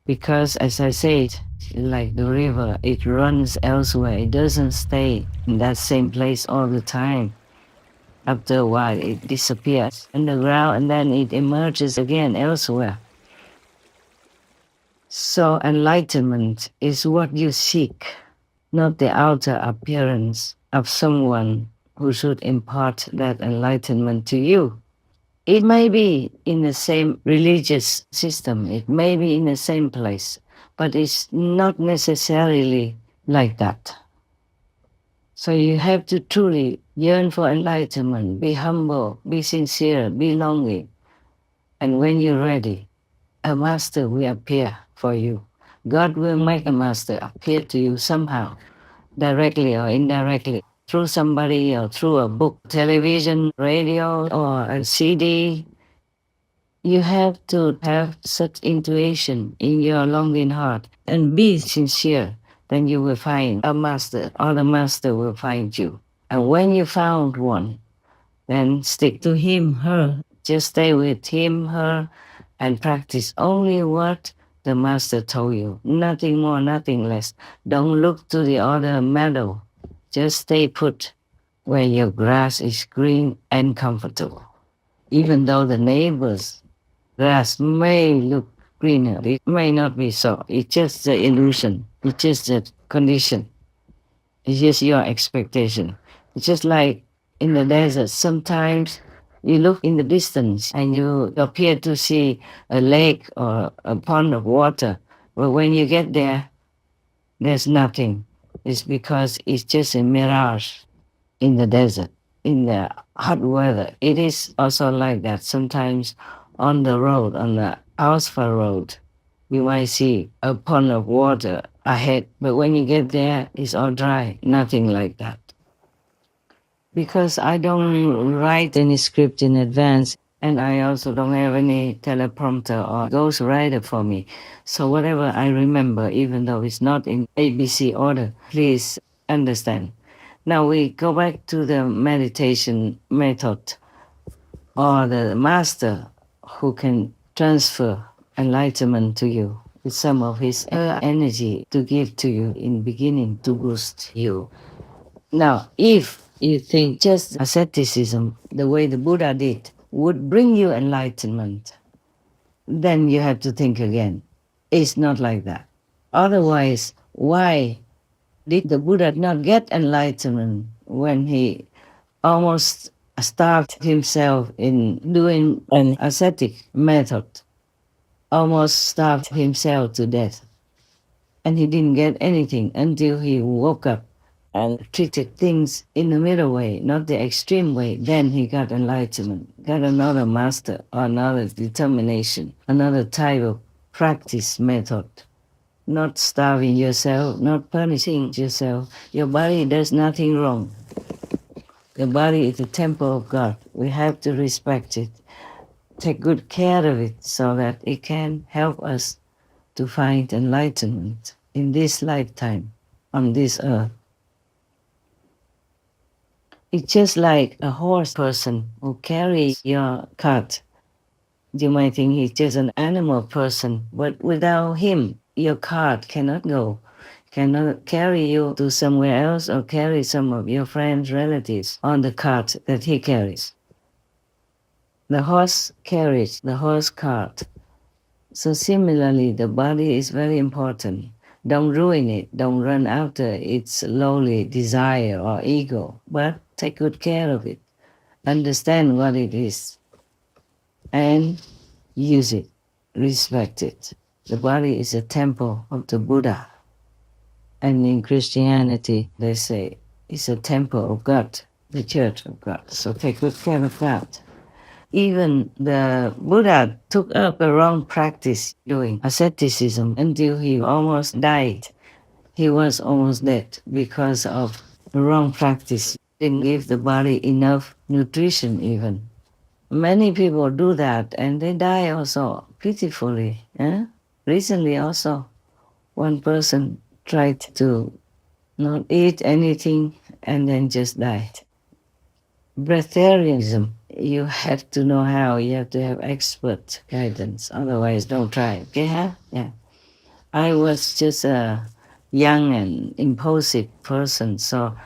Because as I said, like the river, it runs elsewhere. It doesn't stay in that same place all the time. After a while, it disappears underground and then it emerges again elsewhere. So enlightenment is what you seek, not the outer appearance of someone who should impart that enlightenment to you. It may be in the same religious system, it may be in the same place, but it's not necessarily like that. So you have to truly yearn for enlightenment, be humble, be sincere, be longing. And when you're ready, a master will appear for you. God will make a master appear to you somehow, directly or indirectly, through somebody or through a book, television, radio, or a CD. You have to have such intuition in your longing heart and be sincere. Then you will find a master, or the master will find you. And when you found one, then stick to him, her. Just stay with him, her, and practice only what the master told you. Nothing more, nothing less. Don't look to the other meadow. Just stay put where your grass is green and comfortable. Even though the neighbor's grass may look greener, it may not be so. It's just the illusion. It's just the condition. It's just your expectation. It's just like in the desert, sometimes you look in the distance and you appear to see a lake or a pond of water. But when you get there, there's nothing. It's because it's just a mirage in the desert, in the hot weather. It is also like that. Sometimes on the road, on the asphalt road, you might see a pond of water ahead, but when you get there, it's all dry, nothing like that. Because I don't write any script in advance, and I also don't have any teleprompter or ghostwriter for me. So whatever I remember, even though it's not in ABC order, please understand. Now we go back to the meditation method or the master who can transfer enlightenment to you with some of his energy to give to you in beginning to boost you. Now, if you think just asceticism, the way the Buddha did, would bring you enlightenment, then you have to think again. It's not like that. Otherwise, why did the Buddha not get enlightenment when he almost starved himself in doing an ascetic method, almost starved himself to death. And he didn't get anything until he woke up and treated things in the middle way, not the extreme way. Then he got enlightenment, got another master, or another determination, another type of practice method. Not starving yourself, not punishing yourself. Your body does nothing wrong. The body is the temple of God. We have to respect it, take good care of it so that it can help us to find enlightenment in this lifetime on this earth. It's just like a horse person who carries your cart. You might think he's just an animal person, but without him, your cart cannot go, cannot carry you to somewhere else or carry some of your friends, relatives on the cart that he carries. The horse carries the horse cart. So similarly, the body is very important. Don't ruin it. Don't run after its lowly desire or ego, but take good care of it. Understand what it is and use it, respect it. The body is a temple of the Buddha. And in Christianity, they say it's a temple of God, the church of God. So take good care of that. Even the Buddha took up a wrong practice doing asceticism until he almost died. He was almost dead because of the wrong practice. Didn't give the body enough nutrition even. Many people do that and they die also pitifully. Recently also, one person tried to not eat anything and then just died. Breatharianism, you have to know how, you have to have expert guidance, otherwise don't try. Okay, huh? Yeah. I was just a young and impulsive person, so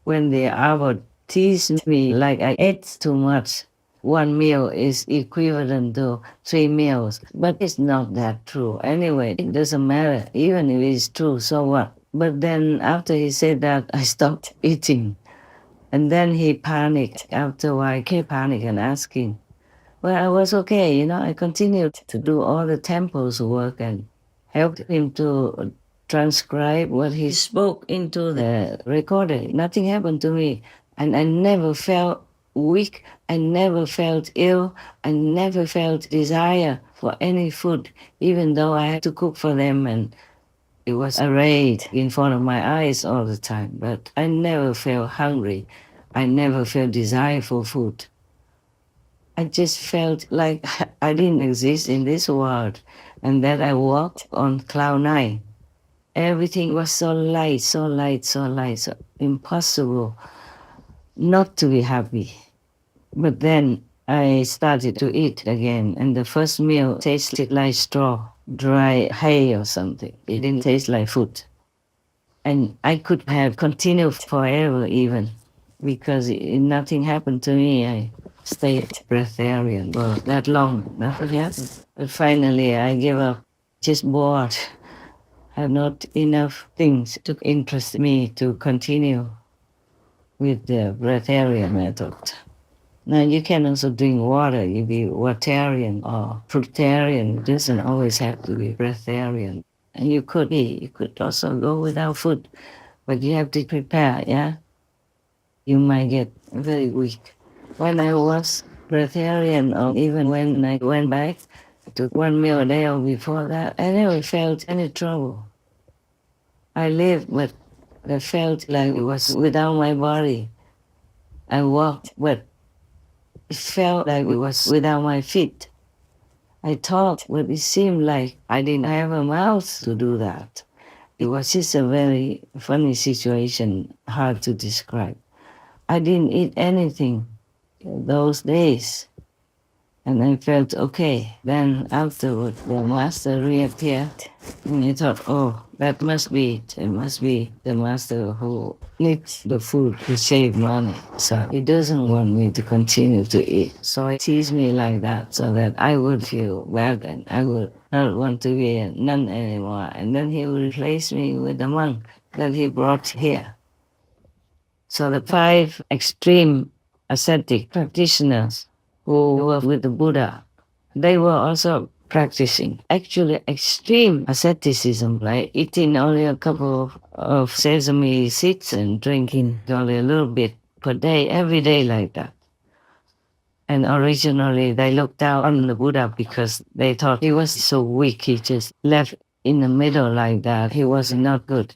when the Abbot teased me like I ate too much, one meal is equivalent to 3 meals. But it's not that true. Anyway, it doesn't matter. Even if it's true, so what? But then after he said that, I stopped eating. And then he panicked. After a while, he kept panicking and asking. Well, I was okay, I continued to do all the temple's work and helped him to transcribe what he spoke into the recorder. Nothing happened to me. And I never felt weak. I never felt ill. I never felt desire for any food, even though I had to cook for them and it was arrayed in front of my eyes all the time. But I never felt hungry. I never felt desire for food. I just felt like I didn't exist in this world and that I walked on cloud nine. Everything was so light, so light, so light, so impossible not to be happy. But then I started to eat again, and the first meal tasted like straw, dry hay or something. It didn't taste like food. And I could have continued forever even, because nothing happened to me. I stayed breatharian for that long, nothing happened. But finally I gave up, just bored. Have not enough things to interest me to continue with the breatharian method. Now you can also drink water, you be waterian or fruitarian. It doesn't always have to be breatharian. And you could also go without food, but you have to prepare, yeah? You might get very weak. When I was breatharian, or even when I went back to one meal a day or before that, I never felt any trouble. I lived, but I felt like it was without my body. I walked, but it felt like it was without my feet. I talked, but it seemed like I didn't have a mouth to do that. It was just a very funny situation, hard to describe. I didn't eat anything those days, and I felt okay. Then afterward, the master reappeared, and I thought, oh, that must be it. It must be the master who needs the food to save money. So he doesn't want me to continue to eat. So he teased me like that so that I would feel bad and I would not want to be a nun anymore. And then he would replace me with the monk that he brought here. So the 5 extreme ascetic practitioners who were with the Buddha, they were also practicing actually extreme asceticism, like eating only a couple of sesame seeds and drinking only a little bit per day, every day like that. And originally they looked down on the Buddha because they thought he was so weak, he just left in the middle like that. He was not good.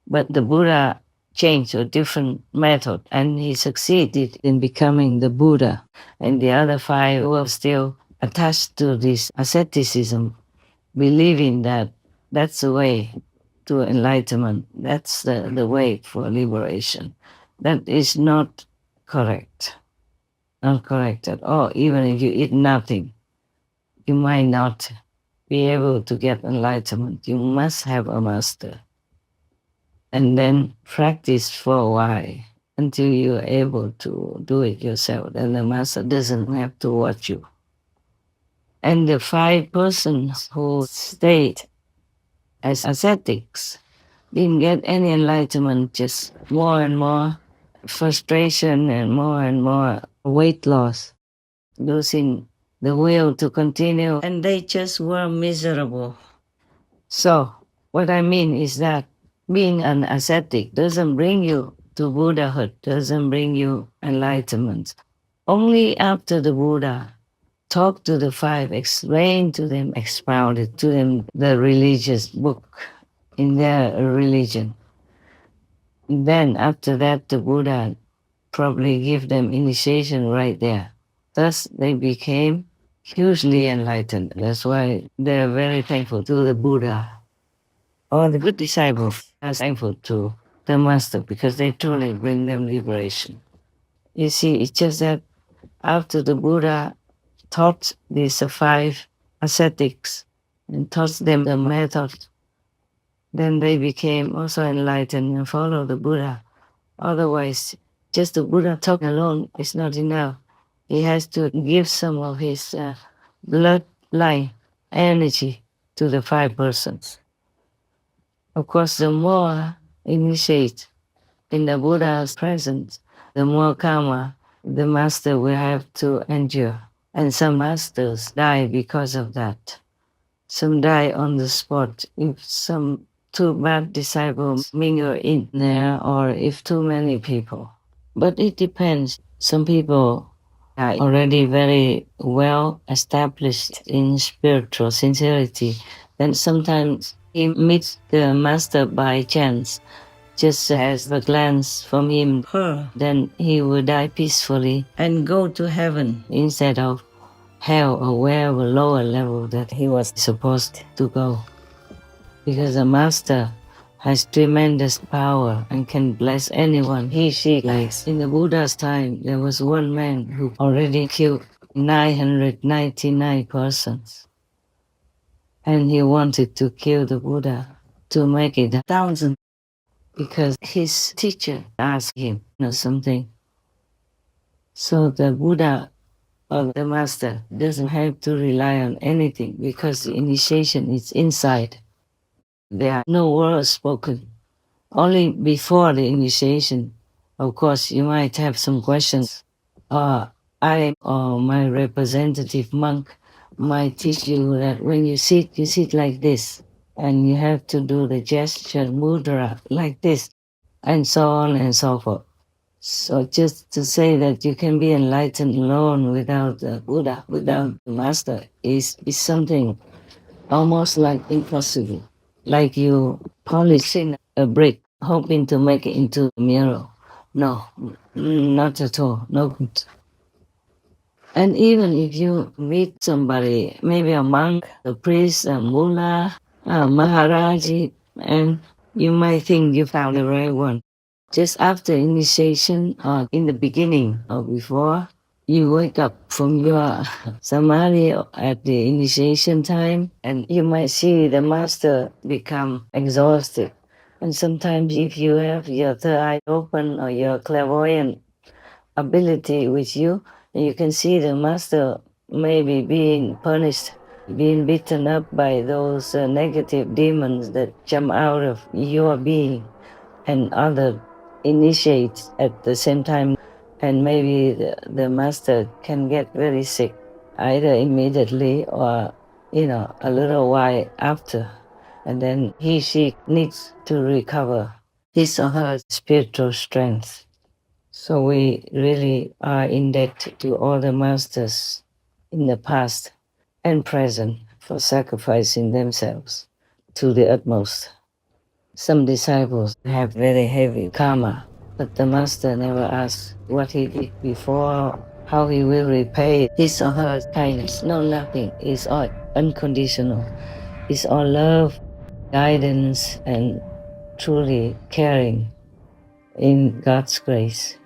But the Buddha changed to a different method and he succeeded in becoming the Buddha. And the other five were still attached to this asceticism, believing that that's the way to enlightenment, that's the way for liberation. That is not correct. Not correct at all. Even if you eat nothing, you might not be able to get enlightenment. You must have a master. And then practice for a while until you're able to do it yourself. And the master doesn't have to watch you. And the 5 persons who stayed as ascetics didn't get any enlightenment, just more and more frustration and more weight loss, losing the will to continue, and they just were miserable. So what I mean is that being an ascetic doesn't bring you to Buddhahood, doesn't bring you enlightenment. Only after the Buddha talked to the 5, explained to them, expounded to them the religious book in their religion. Then after that, the Buddha probably give them initiation right there. Thus, they became hugely enlightened. That's why they're very thankful to the Buddha. All the good disciples are thankful to the Master because they truly bring them liberation. You see, it's just that after the Buddha taught these 5 ascetics and taught them the method, then they became also enlightened and followed the Buddha. Otherwise, just the Buddha talk alone is not enough. He has to give some of his bloodline energy to the 5 persons. Of course, the more initiate in the Buddha's presence, the more karma the master will have to endure. And some masters die because of that. Some die on the spot if some too bad disciples mingle in there or if too many people. But it depends. Some people are already very well established in spiritual sincerity. Then sometimes he meets the master by chance, just as a glance from him, then he will die peacefully and go to heaven instead of hell or wherever lower level that he was supposed to go. Because the master has tremendous power and can bless anyone she likes. In the Buddha's time, there was one man who already killed 999 persons. And he wanted to kill the Buddha to make it 1,000 because his teacher asked him something. So the Buddha or the master doesn't have to rely on anything because the initiation is inside. There are no words spoken. Only before the initiation, of course, you might have some questions. I or my representative monk might teach you that when you sit like this, and you have to do the gesture mudra like this, and so on and so forth. So just to say that you can be enlightened alone without the Buddha, without the master, is something almost like impossible. Like you polishing a brick, hoping to make it into a mirror. No, not at all, no good. And even if you meet somebody, maybe a monk, a priest, a mullah, a maharaji, and you might think you found the right one. Just after initiation or in the beginning or before, you wake up from your samadhi at the initiation time and you might see the master become exhausted. And sometimes if you have your third eye open or your clairvoyant ability with you, you can see the master maybe being punished, being beaten up by those negative demons that jump out of your being and other initiates at the same time. And maybe the master can get very sick, either immediately or, a little while after. And then she needs to recover his or her spiritual strength. So we really are in debt to all the masters in the past and present for sacrificing themselves to the utmost. Some disciples have very heavy karma, but the master never asks what he did before, how he will repay his or her kindness. No, nothing. It's all unconditional. It's all love, guidance, and truly caring in God's grace.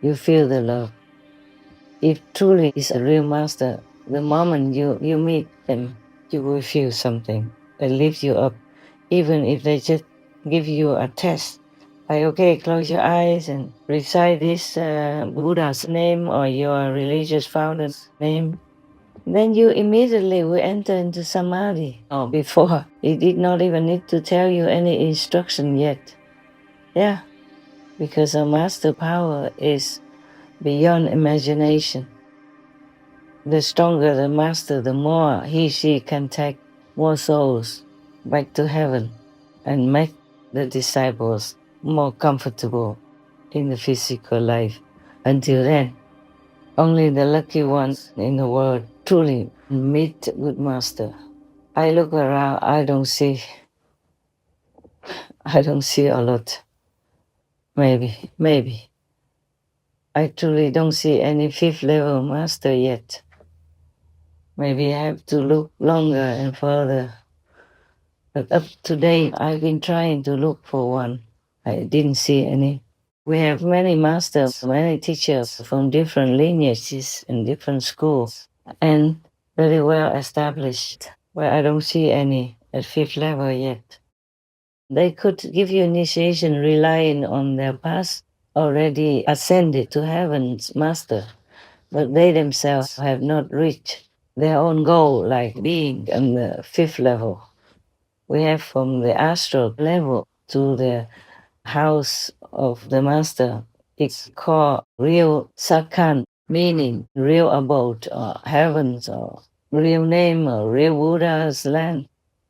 You feel the love. If truly is a real master, the moment you meet them, you will feel something that lifts you up. Even if they just give you a test, like, okay, close your eyes and recite this Buddha's name or your religious founder's name, then you immediately will enter into samadhi. Or before, he did not even need to tell you any instruction yet. Yeah, because a master power is beyond imagination. The stronger the master, the more she can take more souls back to heaven and make the disciples more comfortable in the physical life. Until then, only the lucky ones in the world truly meet with master. I look around, I don't see a lot. Maybe. I truly don't see any fifth level master yet. Maybe I have to look longer and further. But up to date, I've been trying to look for one. I didn't see any. We have many masters, many teachers from different lineages and different schools, and very well established, where I don't see any at fifth level yet. They could give you initiation relying on their past already ascended to heaven's master, but they themselves have not reached their own goal, like being on the fifth level. We have from the astral level to the house of the master. It's called real sakhan, meaning real abode or heavens or real name or real Buddha's land.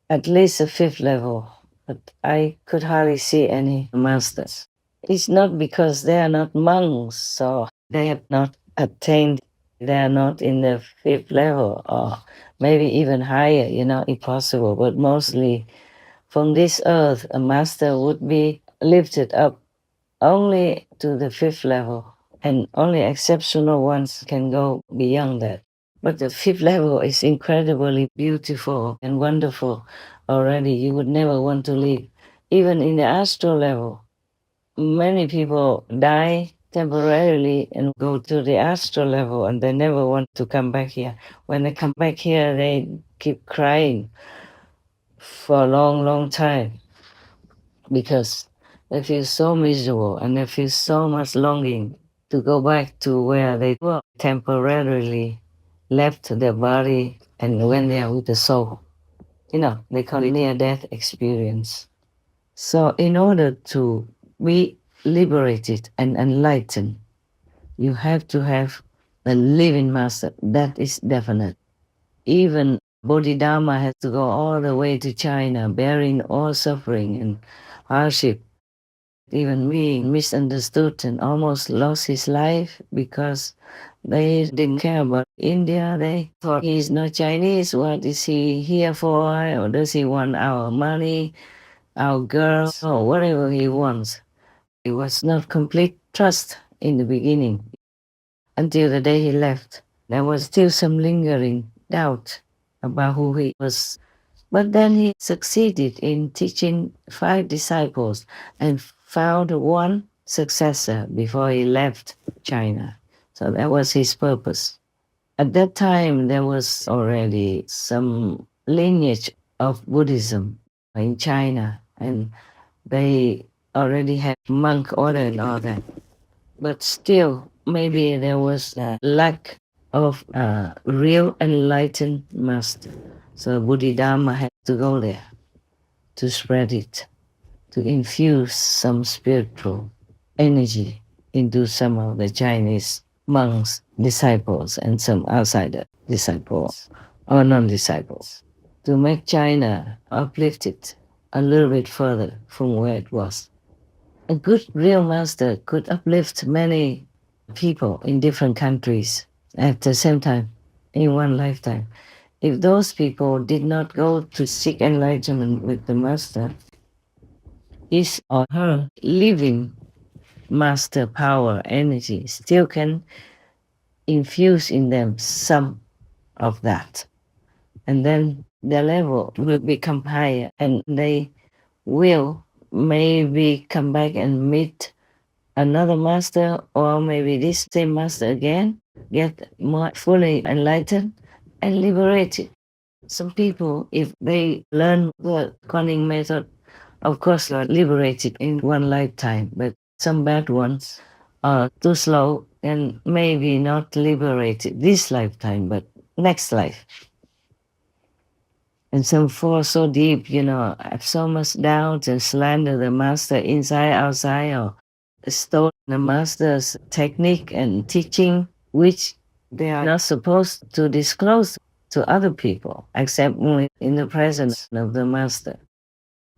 At least a fifth level, but I could hardly see any masters. It's not because they are not monks or they have not attained, they are not in the fifth level or maybe even higher, if possible, but mostly from this earth, a master would be lifted up only to the fifth level, and only exceptional ones can go beyond that. But the fifth level is incredibly beautiful and wonderful already. You would never want to leave. Even in the astral level, many people die temporarily and go to the astral level and they never want to come back here. When they come back here, they keep crying for a long, long time because they feel so miserable and they feel so much longing to go back to where they were temporarily left their body and went there with the soul. They call it near-death experience. So in order to be liberated and enlightened, you have to have a living master. That is definite. Even Bodhidharma has to go all the way to China, bearing all suffering and hardship, even being misunderstood and almost lost his life because they didn't care about India. They thought he's not Chinese. What is he here for? Or does he want our money, our girls, or whatever he wants? It was not complete trust in the beginning. Until the day he left, there was still some lingering doubt about who he was. But then he succeeded in teaching 5 disciples and found one successor before he left China. So that was his purpose. At that time, there was already some lineage of Buddhism in China, and they already had monk order and all that. But still, maybe there was a lack of a real enlightened master. So Bodhidharma had to go there to spread it, to infuse some spiritual energy into some of the Chinese monks, disciples, and some outsider disciples or non-disciples to make China uplifted a little bit further from where it was. A good real master could uplift many people in different countries at the same time in one lifetime. If those people did not go to seek enlightenment with the master, his or her living master power energy still can infuse in them some of that. And then their level will become higher and they will maybe come back and meet another master, or maybe this same master again, get more fully enlightened and liberated. Some people, if they learn the Kuan method, of course are liberated in one lifetime, but some bad ones are too slow and maybe not liberated this lifetime, but next life. And some fall so deep, have so much doubt and slander the master inside, outside, or stole the master's technique and teaching, which they are not supposed to disclose to other people, except only in the presence of the master.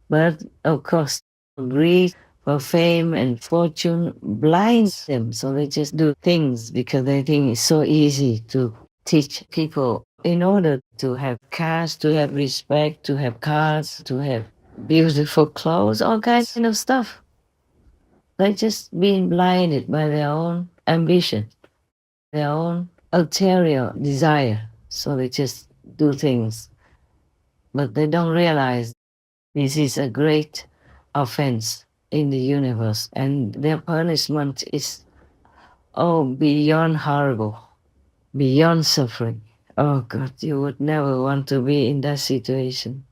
But of course, greed for fame and fortune blinds them, so they just do things because they think it's so easy to teach people in order to have caste, to have respect, to have cars, to have beautiful clothes, all kinds of stuff. They're just being blinded by their own ambition, their own ulterior desire. So they just do things. But they don't realize this is a great offense in the universe, and their punishment is, beyond horrible, beyond suffering. Oh God, you would never want to be in that situation.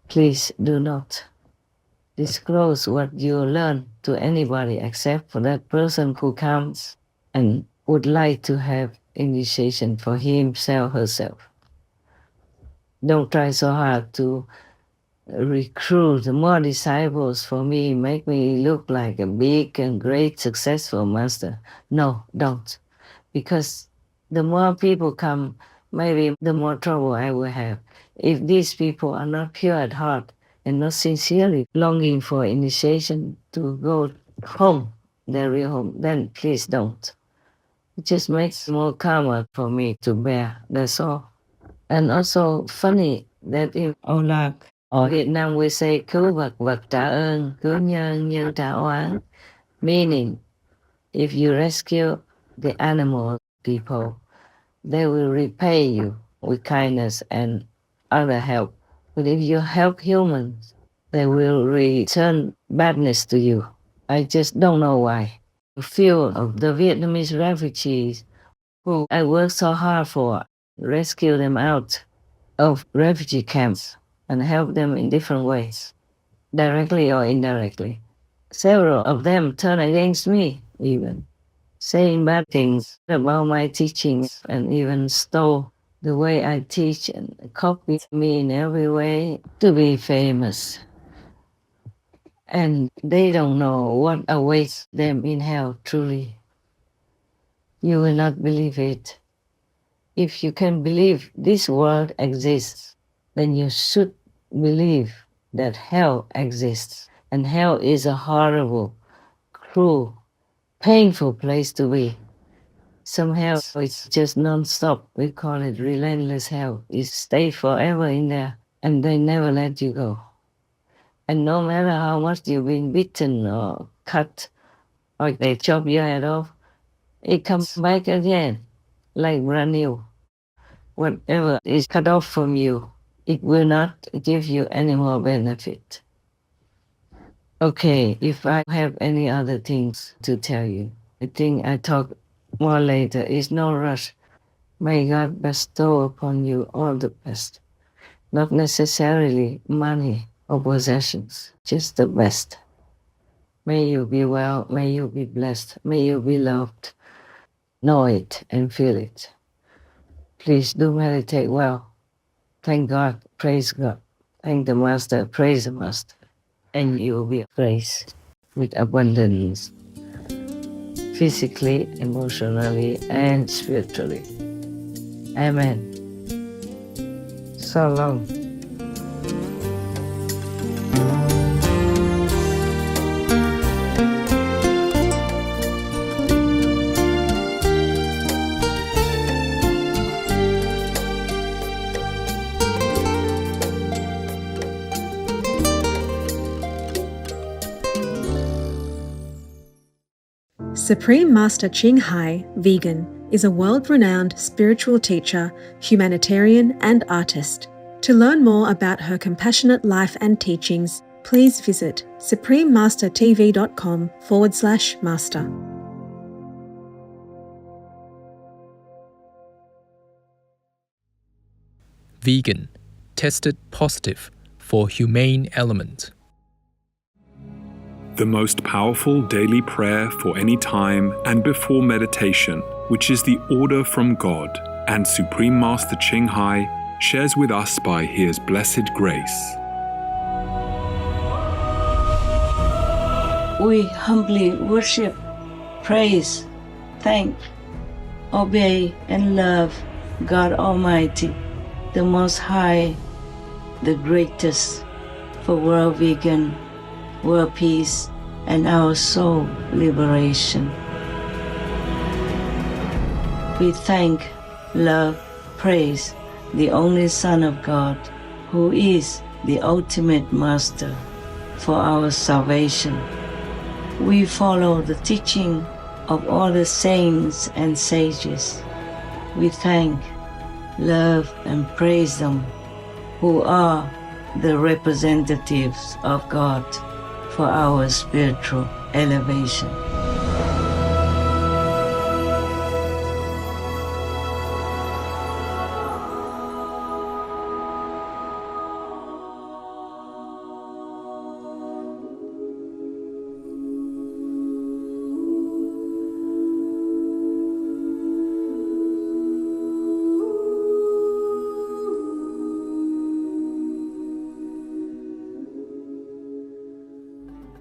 Please do not disclose what you learn to anybody except for that person who comes and would like to have initiation for himself, herself. Don't try so hard to recruit more disciples for me, make me look like a big and great successful master. No, don't. Because the more people come, maybe the more trouble I will have. If these people are not pure at heart and not sincerely longing for initiation to go home, their real home, then please don't. It just makes more karma for me to bear, that's all. And also funny that in Âu Lạc or Việt Nam we say cứu vật vật trả ơn, cứu nhân nhân trả oán, meaning if you rescue the animal people, they will repay you with kindness and other help. But if you help humans, they will return badness to you. I just don't know why. A few of the Vietnamese refugees who I worked so hard for, rescue them out of refugee camps and help them in different ways, directly or indirectly. Several of them turned against me even, saying bad things about my teachings and even stole the way I teach and copied me in every way to be famous. And they don't know what awaits them in hell truly. You will not believe it. If you can believe this world exists, then you should believe that hell exists. And hell is a horrible, cruel, painful place to be. Some hell is just non-stop. We call it relentless hell. You stay forever in there and they never let you go. And no matter how much you've been beaten or cut or they chop your head off, it comes back again like brand new. Whatever is cut off from you, it will not give you any more benefit. Okay, if I have any other things to tell you, I think I talk more later. It's no rush. May God bestow upon you all the best. Not necessarily money or possessions, just the best. May you be well, may you be blessed, may you be loved. Know it and feel it. Please do meditate well. Thank God, praise God. Thank the Master, praise the Master. And you will be praised with abundance. physically, emotionally, and spiritually. Amen. So long. Supreme Master Ching, vegan, is a world-renowned spiritual teacher, humanitarian, and artist. To learn more about her compassionate life and teachings, please visit suprememastertv.com/master. Vegan, tested positive for humane element. The most powerful daily prayer for any time and before meditation, which is the order from God, and Supreme Master Ching shares with us by His blessed grace. We humbly worship, praise, thank, obey, and love God Almighty, the Most High, the greatest, for world vegan, world peace, and our soul liberation. We thank, love, praise the only Son of God, who is the ultimate Master for our salvation. We follow the teaching of all the saints and sages. We thank, love, and praise them, who are the representatives of God for our spiritual elevation.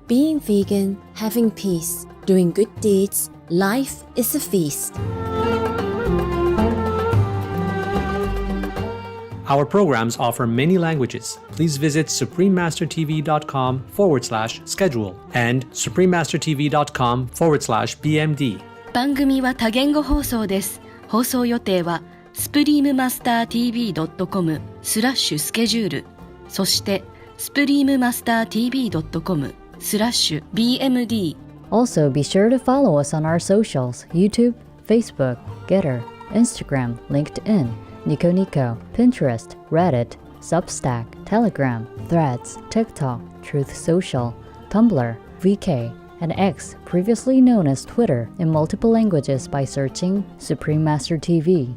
Being vegan, having peace, doing good deeds, life is a feast. Our programs offer many languages. Please visit suprememastertv.com/schedule and suprememastertv.com/BMD. 番組は多言語放送です。放送予定は suprememastertv.com/schedule そして suprememastertv.com/BMD. Also, be sure to follow us on our socials: YouTube, Facebook, Getter, Instagram, LinkedIn, Nico Nico, Pinterest, Reddit, Substack, Telegram, Threads, TikTok, Truth Social, Tumblr, VK, and X, previously known as Twitter, in multiple languages by searching Supreme Master TV.